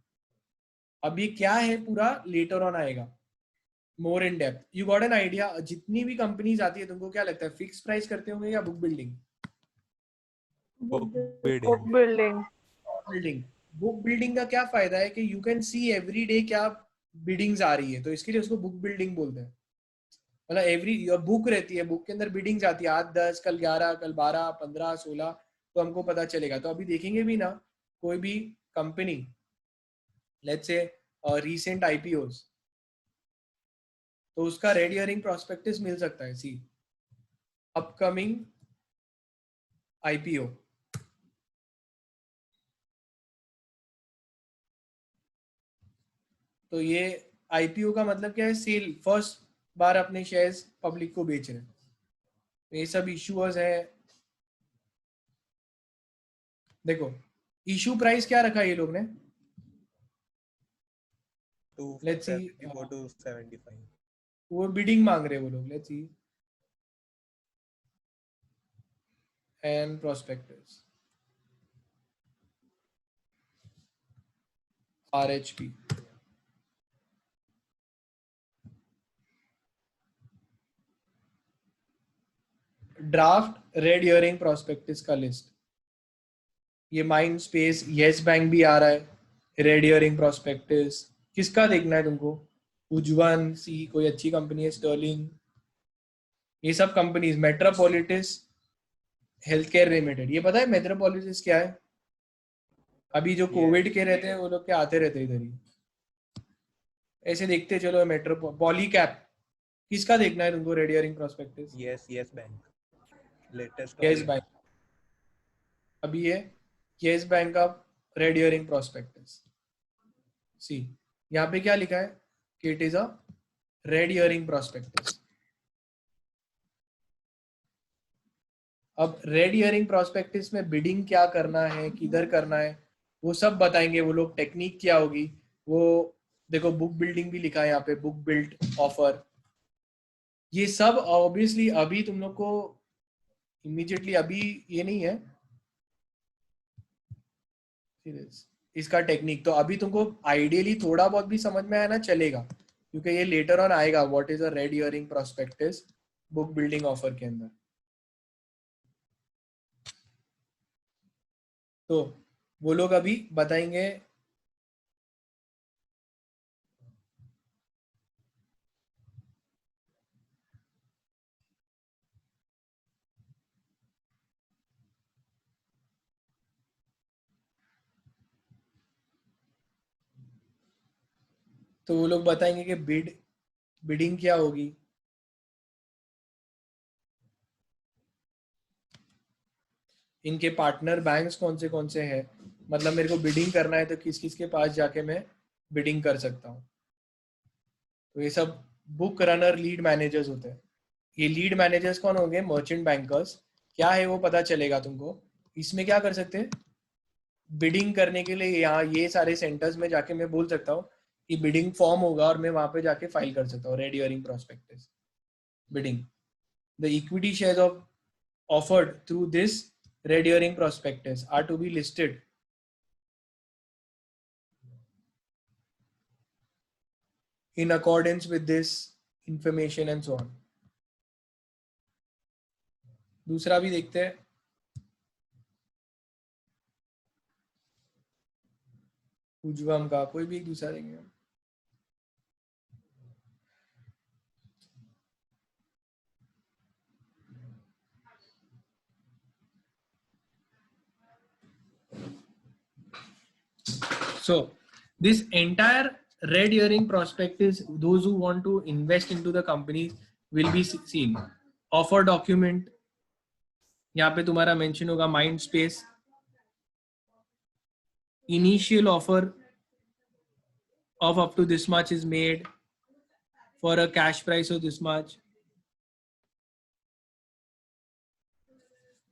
अब ये क्या है पूरा लेटर ऑन आएगा more in depth. You got an idea? जितनी भी कंपनीज आती है तुमको क्या लगता है फिक्स प्राइस करते होंगे या book building? Book Book bidding. building. Building. Book building का क्या फायदा है कि you can see every day क्या बिडिंग्स आ रही है, तो इसके लिए उसको बुक बिल्डिंग बोलते हैं। मतलब एवरी बुक रहती है, बुक के अंदर बिडिंग्स आती है, आज 10, कल 11, कल 12, 15, 16, तो हमको पता चलेगा। तो अभी देखेंगे भी ना कोई भी company, let's say recent IPOs, तो उसका रेड हियरिंग प्रोस्पेक्टस मिल सकता है। सी अपकमिंग आईपीओ, तो ये आईपीओ का मतलब क्या है? सेल, फर्स्ट बार अपने शेयर्स पब्लिक को बेच रहे हैं। ये सब इश्यूअर्स है। देखो इशू प्राइस क्या रखा ये लोग ने, लेट्स सी, 274 to 75. वो बिडिंग मांग रहे हैं वो लोग। Let's see and prospectus RHP, draft red herring prospectus का लिस्ट। ये माइंड स्पेस, येस बैंक भी आ रहा है रेड हियरिंग प्रोस्पेक्टस। किसका देखना है तुमको? उज्जवन, सी कोई अच्छी कंपनी है, स्टर्लिंग, ये सब कंपनीज, मेट्रोपॉलिटिस हेल्थ केयर लिमिटेड। ये पता है मेट्रोपॉलिटिस क्या है? अभी जो कोविड के रहते हैं वो लोग के आते रहते हैं इधर ही, ऐसे देखते चलो। मेट्रो पॉलीकैप, किसका देखना है तुमको red herring prospectus? Yes bank. Latest yes bank. अभी ये येस बैंक का रेड हियरिंग प्रोस्पेक्टस। सी यहाँ पे क्या लिखा है कि it is a red herring prospectus. अब रेड हियरिंग प्रोस्पेक्टस में बिडिंग क्या करना है, किधर करना है, वो सब बताएंगे वो लोग। टेक्निक क्या होगी वो देखो। बुक बिल्डिंग भी लिखा है यहाँ पे, बुक बिल्ड ऑफर। ये सब ऑब्वियसली अभी तुम लोग को इमीडिएटली अभी ये नहीं है इसका टेक्निक। तो अभी तुमको आइडियली थोड़ा बहुत भी समझ में आया ना चलेगा, क्योंकि ये लेटर ऑन आएगा what is a red herring prospectus book building offer के अंदर। तो वो लोग अभी बताएंगे। तो वो लोग बताएंगे कि बिडिंग क्या होगी, इनके पार्टनर बैंक्स कौन से हैं, मतलब मेरे को बिडिंग करना है तो किस किस के पास जाके मैं बिडिंग कर सकता हूँ। तो ये सब बुक रनर लीड मैनेजर्स होते हैं। ये लीड मैनेजर्स कौन होंगे? Merchant bankers. क्या है वो पता चलेगा तुमको। इसमें क्या कर सकते हैं? बिडिंग करने के लिए यहाँ ये सारे सेंटर्स में जाके मैं बोल सकता हूँ कि बिडिंग फॉर्म होगा और मैं वहां पे जाके फाइल कर सकता हूँ red herring prospectus bidding. The equity shares of offered through this red herring prospectus are to be listed in accordance with this information and so on. दूसरा भी देखते हैं। उज्जवम का कोई भी एक दूसरा देंगे। So this entire red herring prospectus, those who want to invest into the company will be seen. Offer document, यहाँ पे तुम्हारा मेंशन होगा mind space, initial offer of up to this much is made for a cash price of this much.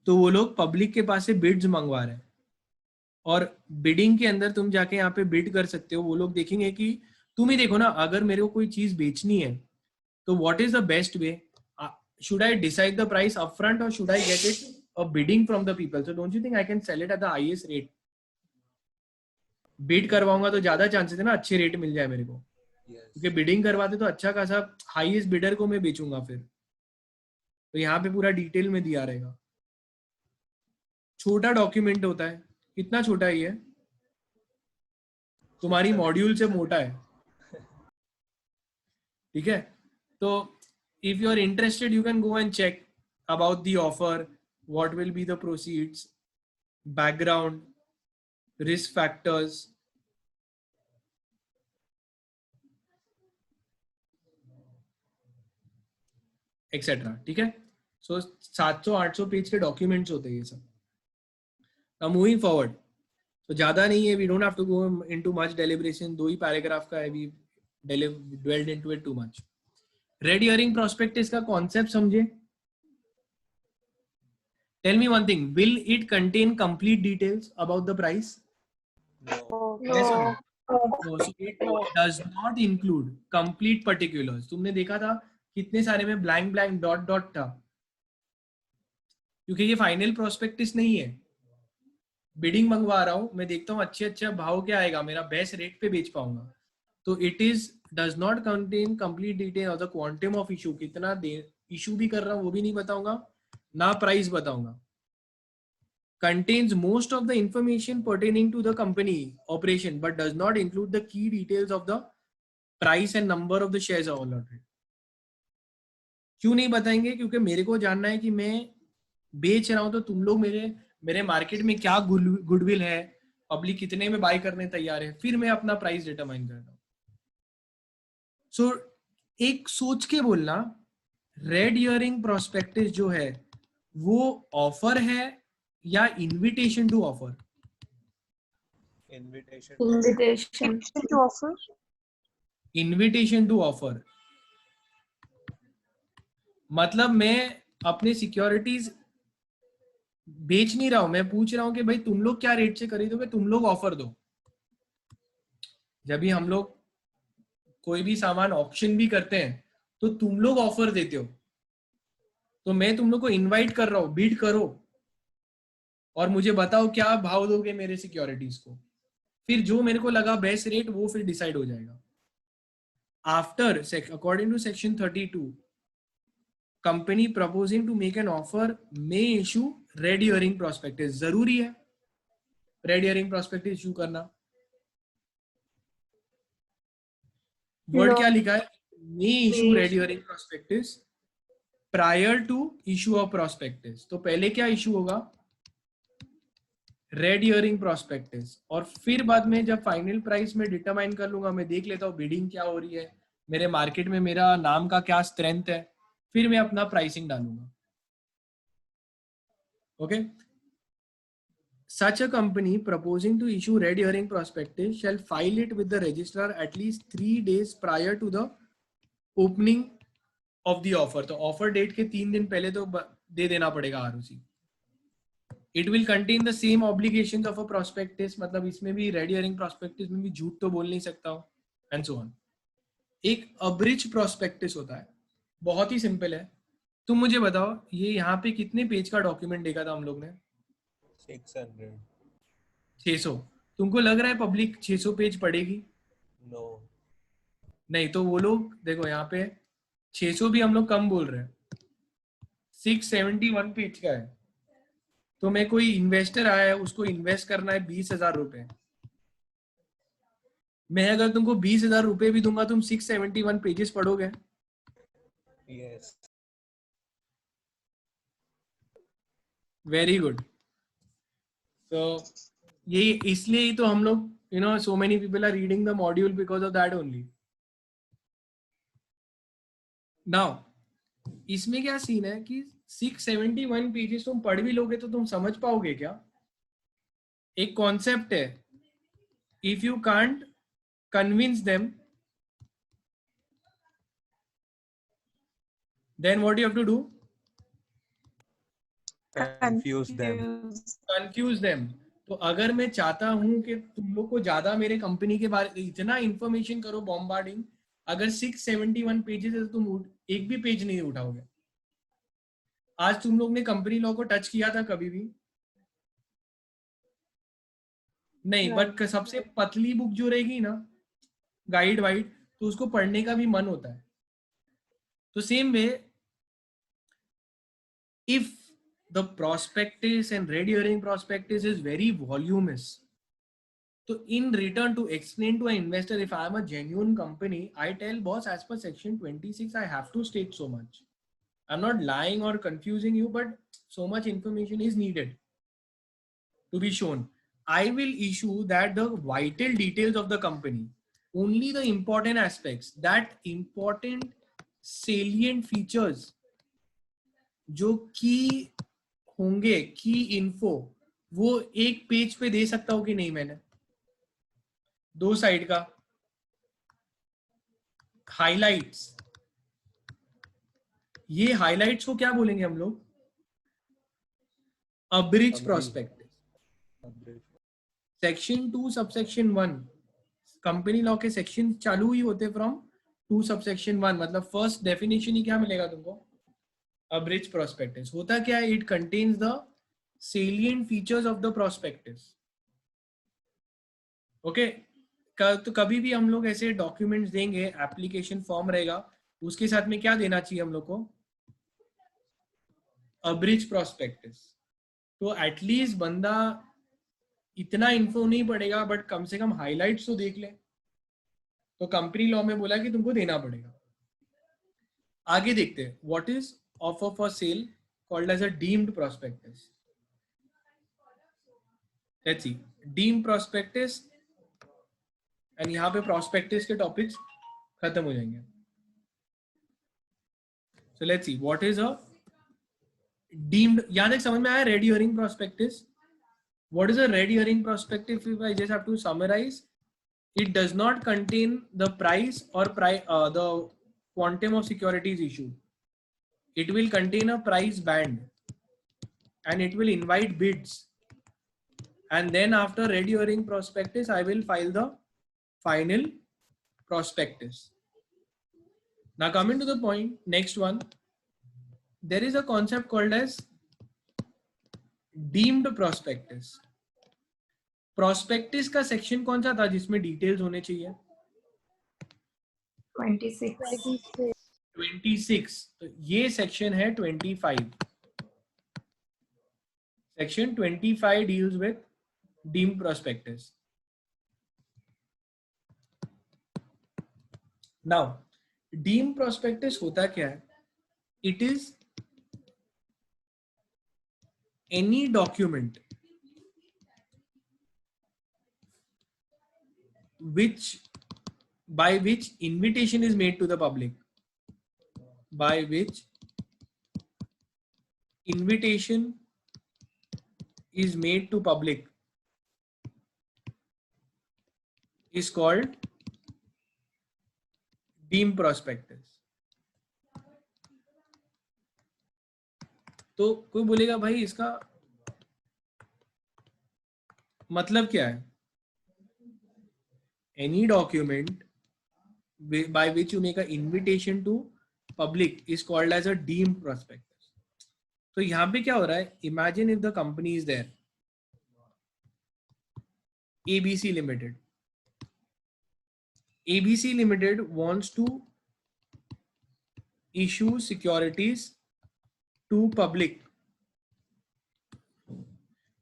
तो वो लोग public के पास से beads मंगवा रहे हैं और बिडिंग के अंदर तुम जाके यहाँ पे बिड कर सकते हो। वो लोग देखेंगे कि तुम ही देखो ना, अगर मेरे को कोई चीज बेचनी है तो what is the best way? Should I decide the price upfront और should I get it a bidding from the people? So don't you think I can sell it at the highest rate? Bid करवाऊंगा तो ज्यादा chances है ना अच्छे rate मिल जाए मेरे को, क्योंकि बिडिंग करवाते तो अच्छा खासा हाईएस्ट बिडर को मैं बेचूंगा फिर। तो यहाँ पे पूरा डिटेल में दिया रहेगा। छोटा डॉक्यूमेंट होता है, कितना छोटा ही है, तुम्हारी मॉड्यूल से मोटा है, ठीक है। तो if you are interested you can go and check about the offer, what will be the proceeds, background, risk factors, etcetera, ठीक है। सो 700-800 पेज के डॉक्यूमेंट्स होते हैं ये सब। Now moving forward, तो ज्यादा नहीं है, we don't have to go into much deliberation, 2 he paragraph का है, we dwelled into it too much. Red herring prospectus का कॉन्सेप्ट समझे। Tell me one thing, will it contain complete details about the price? No. Yes or no? No, so it does not include complete particulars. तुमने देखा था कितने सारे में blank blank dot dot था, क्योंकि ये फाइनल प्रोस्पेक्टिस नहीं है। बिडिंग मंगवा रहा हूं मैं, देखता हूँ अच्छे अच्छा भाव क्या आएगा, मेरा बेस्ट रेट पे बेच पाऊंगा। तो it is does not contain complete detail of the quantum of issue, कितना इशू भी कर रहा हूँ वो भी नहीं बताऊंगा, ना प्राइस बताऊंगा। contains most of the information pertaining to the company operation but does not include the key details of the price and number of the shares allotted. क्यों नहीं बताएंगे? क्योंकि मेरे को जानना है कि मैं बेच रहा हूं तो तुम लोग मेरे मार्केट में क्या गुडविल है, पब्लिक कितने में बाय करने तैयार है, फिर मैं अपना प्राइस डिटरमाइन करता हूं। सो एक सोच के बोलना, रेड हियरिंग प्रोस्पेक्टस जो है वो ऑफर है या invitation to offer? Invitation. to offer. Invitation to offer मतलब मैं अपने सिक्योरिटीज बेच नहीं रहा हूं, मैं पूछ रहा हूं कि भाई तुम लोग क्या रेट से खरीदोगे, तुम लोग ऑफर दो। जब भी हम लोग कोई भी सामान ऑप्शन भी करते हैं तो तुम लोग ऑफर देते हो, तो मैं तुम लोग को इनवाइट कर रहा हूं, बीट करो और मुझे बताओ क्या भाव दोगे मेरे सिक्योरिटीज को, फिर जो मेरे को लगा बेस्ट रेट वो फिर डिसाइड हो जाएगा। After according to section 32, company proposing to make an offer may issue red herring prospectus. जरूरी है रेड हियरिंग प्रोस्पेक्टस इशू करना। Word No. क्या लिखा है? May issue red herring prospectus prior to issue of prospectus. तो पहले क्या issue होगा? रेड हियरिंग प्रोस्पेक्टस, और फिर बाद में जब फाइनल प्राइस में डिटरमाइन कर लूंगा, मैं देख लेता हूँ बिडिंग क्या हो रही है, मेरे मार्केट में मेरा नाम का क्या स्ट्रेंथ है, फिर मैं अपना प्राइसिंग डालूंगा। Okay, such a company proposing to issue red herring prospectus shall file it with the registrar at least 3 days prior to the opening of the offer. तो offer date के 3 दिन पहले तो दे देना पड़ेगा ROC. It will contain the same obligations of a prospectus, मतलब इसमें भी red herring prospectus में भी झूठ तो बोल नहीं सकता हूँ, and so on. एक abridged prospectus होता है, बहुत ही सिंपल है. तुम मुझे बताओ ये यहाँ पे कितने पेज का डॉक्यूमेंट देखा था हम लोग ने? 600. तुमको लग रहा है पब्लिक 600 पेज पढ़ेगी? No. नहीं, तो वो लोग देखो यहाँ पे 600 भी हम लोग कम बोल रहे हैं, 671 पेज का है. तो मैं कोई इन्वेस्टर आया है, उसको इन्वेस्ट करना है 20,000 रुपए. मैं अगर तुमको 20,000 रुपए भी दूंगा, तुम 671 पेजेस पढ़ोगे? Yes. Very good. तो ये इसलिए ही तो हम लोग so many people are reading the module because of that only. Now इसमें क्या सीन है कि 671 पेजेस तुम पढ़ भी लोगे तो तुम समझ पाओगे क्या? एक कॉन्सेप्ट है, if you can't convince them then what you have to do? Confuse them. तो अगर मैं चाहता हूं कि तुम लोग को ज्यादा मेरे कंपनी के बारे में इतना इंफॉर्मेशन करो बॉम्बार्डिंग, अगर 671 पेजेस है तो तुम एक भी पेज नहीं उठाओगे. आज तुम लोग ने कंपनी लॉ को टच किया था कभी भी? नहीं. बट सबसे पतली बुक जो रहेगी ना, गाइड वाइड, तो उसको पढ़ने का भी मन होता है. तो same way, if the prospectus and red herring prospectus is very voluminous, so in return to explain to an investor, if I am a genuine company, I tell boss, as per section 26 I have to state so much. I'm not lying or confusing you, but so much information is needed to be shown. I will issue that the vital details of the company, only the important aspects, that important salient features जो की होंगे, की info, वो एक page पे दे सकता हूं कि नहीं? मैंने 2 साइड का हाइलाइट्स. ये हाइलाइट्स को क्या बोलेंगे हम लोग? Abridge prospectus. Section 2 subsection 1 company law के सेक्शन चालू ही होते फ्रॉम 2 सबसेक्शन 1. मतलब फर्स्ट डेफिनेशन ही क्या मिलेगा तुमको? Abridged prospectus. होता क्या है? It contains the salient features of the prospectus. Okay? तो कभी भी हम लोग ऐसे डॉक्यूमेंट्स देंगे, एप्लीकेशन फॉर्म रहेगा, उसके साथ में क्या देना चाहिए हम लोग को? Abridged prospectus. तो एटलीस्ट बंदा इतना इन्फो नहीं पड़ेगा, बट कम से कम हाइलाइट्स तो देख ले. तो कंपनी लॉ में बोला कि तुमको देना पड़ेगा. आगे देखते हैं. What is offer for sale called as a deemed prospectus. Let's see, deemed prospectus, and यहाँ पे prospectus के topics खत्म हो जाएंगे. So let's see what is a deemed. यहाँ तक समझ में आया red herring prospectus? What is a red herring prospectus? If I just have to summarize, it does not contain the price or the quantum of securities issued. It will contain a price band and it will invite bids, and then after red herring prospectus I will file the final prospectus. Now coming to the point, next one, there is a concept called as deemed prospectus. prospectus का section कौन सा था जिसमें details होने चाहिए? 26. तो ये section है 25. Section 25 deals with deemed prospectus. Now deemed prospectus होता क्या है? It is any document by which invitation is made to the public. By which invitation is made to public is called deemed prospectus. तो कोई बोलेगा भाई इसका मतलब क्या है? Any document by which you make an invitation to public is called as a deemed prospectus. तो यहाँ पे क्या हो रहा है? Imagine if the company is there, ABC Limited. ABC Limited wants to issue securities to public.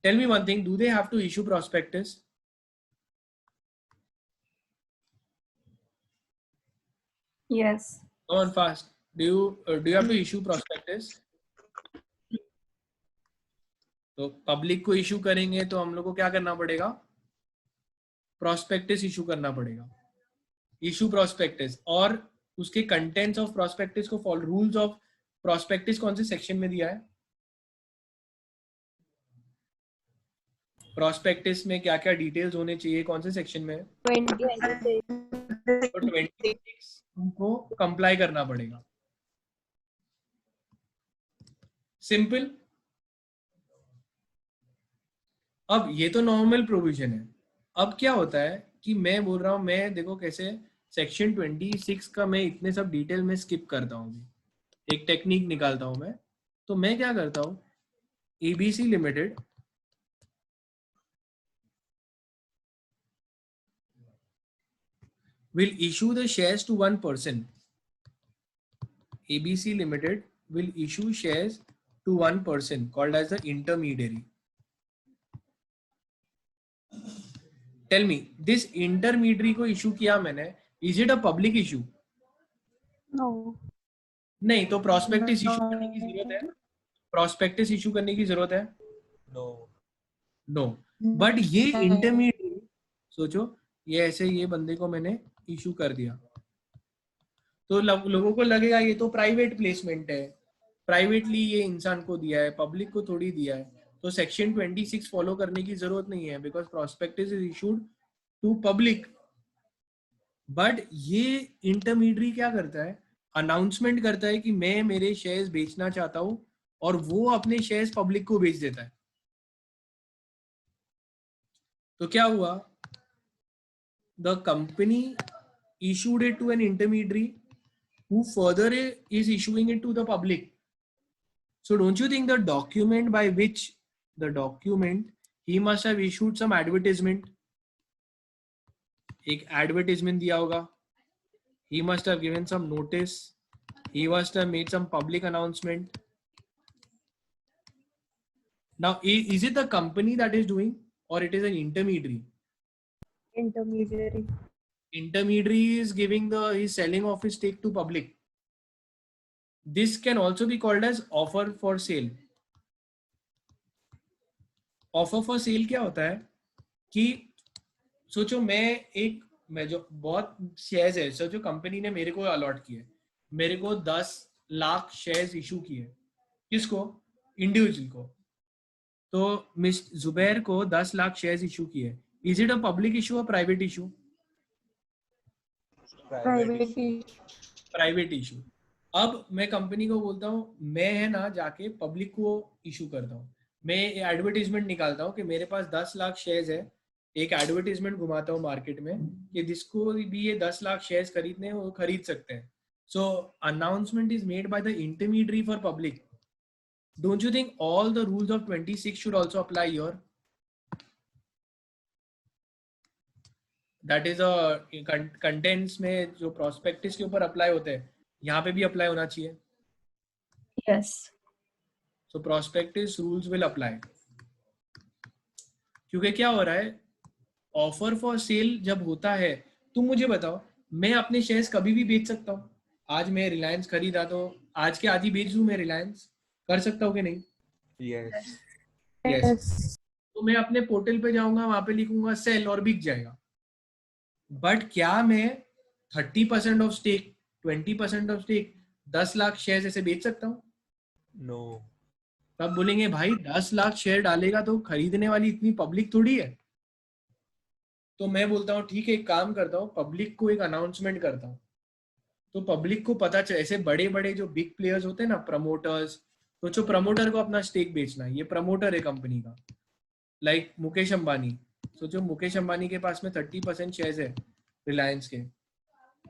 Tell me one thing, do they have to issue prospectus? Yes. Come on fast. Do you have to issue prospectus? तो public को issue करेंगे तो हम लोग को क्या करना पड़ेगा? प्रोस्पेक्टस इशू करना पड़ेगा. इशू प्रोस्पेक्टस और उसके कंटेंट्स ऑफ प्रोस्पेक्टस को फॉलो. रूल्स ऑफ प्रोस्पेक्टस कौन से सेक्शन में दिया है? प्रोस्पेक्टस में क्या क्या डिटेल्स होने चाहिए, कौन से सेक्शन में? 26 उनको कंप्लाई करना पड़ेगा. सिंपल. अब ये तो नॉर्मल प्रोविजन है. अब क्या होता है कि मैं बोल रहा हूं, मैं देखो कैसे सेक्शन 26 का मैं इतने सब डिटेल में स्किप करता हूं. एक टेक्निक निकालता हूं मैं. तो मैं क्या करता हूं, ABC limited will issue the shares to one person. ABC Limited will issue shares to one person called as the intermediary. Tell me, this intermediary को issue किया मैंने, is it a public issue? No. नहीं, तो prospectus issue करने की जरूरत है? Prospectus issue करने की जरूरत है? No. But ये intermediary, सोचो, ये ऐसे ये बंदे को मैंने इशू कर दिया तो लोगों को लगेगा ये तो प्राइवेट प्लेसमेंट है, प्राइवेटली ये इंसान को दिया है, पब्लिक को थोड़ी दिया है. तो सेक्शन 26 फॉलो करने की जरूरत नहीं है because prospectus is issued to public. But ये इंटरमीडियरी क्या करता है? अनाउंसमेंट करता है कि मैं मेरे शेयर्स बेचना चाहता हूं और वो अपने शेयर्स पब्लिक को बेच देता है. तो क्या हुआ? The company issued it to an intermediary who further is issuing it to the public. So don't you think the document by which he must have issued some advertisement? एक advertisement दिया होगा. He must have given some notice. He must have made some public announcement. Now, is it the company that is doing or it is an intermediary? Intermediary. Intermediary is giving he's selling off his stake to public. This can also be called as offer for sale. Offer for sale क्या होता है कि सोचो मैं जो बहुत shares है, सोचो कंपनी ने मेरे को अलॉट किए, मेरे को 10 लाख शेयर्स इशू किए. किसको? इंडिविजुअल को. तो मिस जुबैर को 10 लाख शेयर्स इशू किए. Is it a public issue or private issue? Private issue. अब मैं कंपनी को बोलता हूँ, मैं है ना जाके पब्लिक को इशू करता हूँ. मैं एडवर्टीजमेंट निकालता हूँ कि मेरे पास 10 लाख शेयर्स है. एक एडवर्टीजमेंट घुमाता हूँ मार्केट में कि जिसको भी ये 10 लाख शेयर्स खरीदने हैं वो खरीद सकते हैं. So announcement is made by the intermediary for public. Don't you think all the rules of 26 should also apply here? That is contents में जो प्रोस्पेक्टस के ऊपर अप्लाई होते हैं, यहाँ पे भी अप्लाई होना चाहिए. Yes. So prospectus rules will apply. क्योंकि क्या हो रहा है, ऑफर फॉर सेल जब होता है, तुम मुझे बताओ, मैं अपने शेयर्स कभी भी बेच सकता हूँ. आज मैं रिलायंस खरीदा तो आज के आज ही बेच दूं मैं रिलायंस, कर सकता हूँ कि नहीं? Yes. Yes. तो मैं अपने पोर्टल पे जाऊंगा, वहां पे लिखूंगा सेल और बिक जाएगा. बट क्या मैं 30% of stake, 20% of stake, 10 lakh shares ऐसे बेच सकता हूँ? No. तब बोलेंगे भाई 10 लाख शेयर डालेगा तो खरीदने वाली इतनी पब्लिक थोड़ी है। तो मैं बोलता हूँ ठीक है, एक काम करता हूँ, पब्लिक को एक अनाउंसमेंट करता हूँ, तो पब्लिक को पता चले। ऐसे बड़े बड़े जो बिग प्लेयर्स होते हैं ना, प्रमोटर्स, तो जो प्रमोटर को अपना स्टेक बेचना है, ये प्रमोटर है कंपनी का, लाइक मुकेश अंबानी। सोचो मुकेश अंबानी के पास में 30% शेयर्स है रिलायंस के,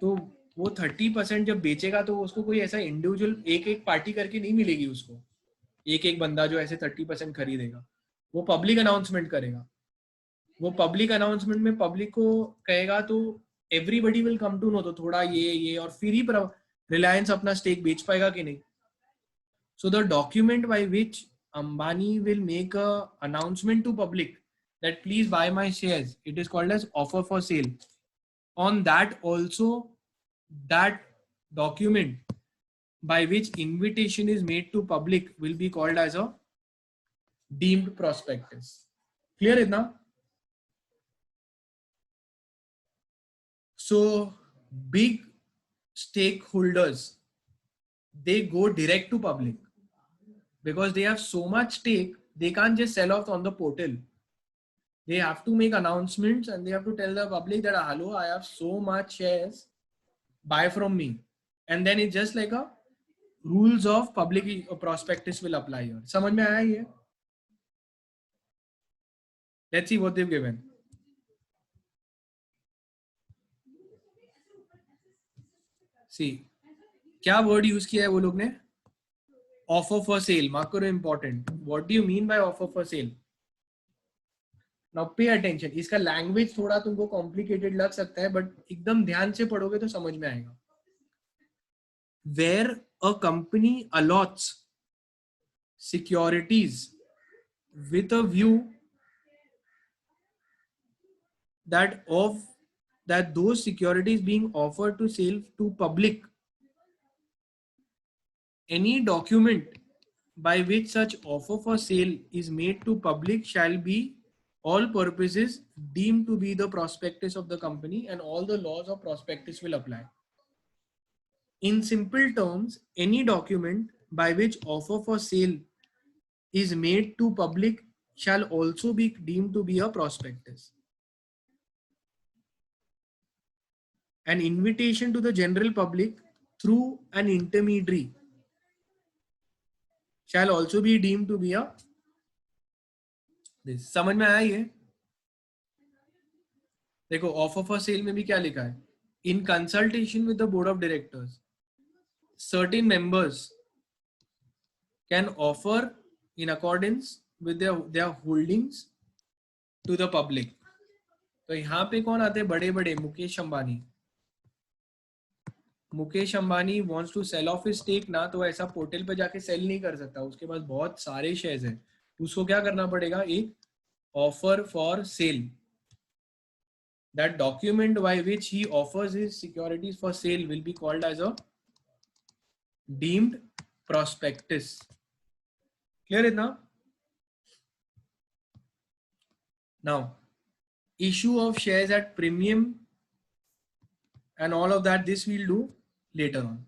तो वो 30% जब बेचेगा तो उसको कोई ऐसा इंडिविजुअल एक एक पार्टी करके नहीं मिलेगी उसको, एक एक बंदा जो ऐसे 30% खरीदेगा। वो पब्लिक अनाउंसमेंट करेगा। वो पब्लिक अनाउंसमेंट में पब्लिक को कहेगा तो everybody will come to know, तो थोड़ा ये और फिर ही रिलायंस अपना स्टेक बेच पाएगा कि नहीं। So the document by which Ambani will make a announcement to public that please buy my shares, it is called as offer for sale. On that also, that document by which invitation is made to public will be called as a deemed prospectus. Clear it now? So big stakeholders, they go direct to public because they have so much stake, they can't just sell off on the portal. They have to make announcements and they have to tell the public that hello, I have so much shares, buy from me. And then it's just like a rules of public prospectus will apply here. समझ में आया ये? Let's see what they've given. See, क्या word use किया है वो लोग ने? Offer for sale. Mark करो important. What do you mean by offer for sale? Now pay attention. इसका लैंग्वेज थोड़ा तुमको कॉम्प्लिकेटेड लग सकता है, बट एकदम ध्यान से पढ़ोगे तो समझ में आएगा. Where a company allots securities with a view that those securities being offered to sale to public, any document by which such offer for sale is made to public shall be all purposes deemed to be the prospectus of the company, and all the laws of prospectus will apply. In simple terms, any document by which offer for sale is made to public shall also be deemed to be a prospectus. An invitation to the general public through an intermediary shall also be deemed to be a this. समझ में आया ये? देखो offer for sale में भी क्या लिखा है? In consultation with the board of directors, certain members can offer in accordance with their holdings to the public. तो यहाँ पे कौन आते हैं? बड़े बड़े Mukesh Ambani. Mukesh Ambani wants to sell off his stake ना, तो ऐसा पोर्टल पे जाके सेल नहीं कर सकता, उसके पास बहुत सारे शेयर्स हैं. उसको क्या करना पड़ेगा? एक offer for sale. That document by which he offers his securities for sale will be called as a deemed prospectus. Clear it now? Now, issue of shares at premium and all of that, this we'll do later on.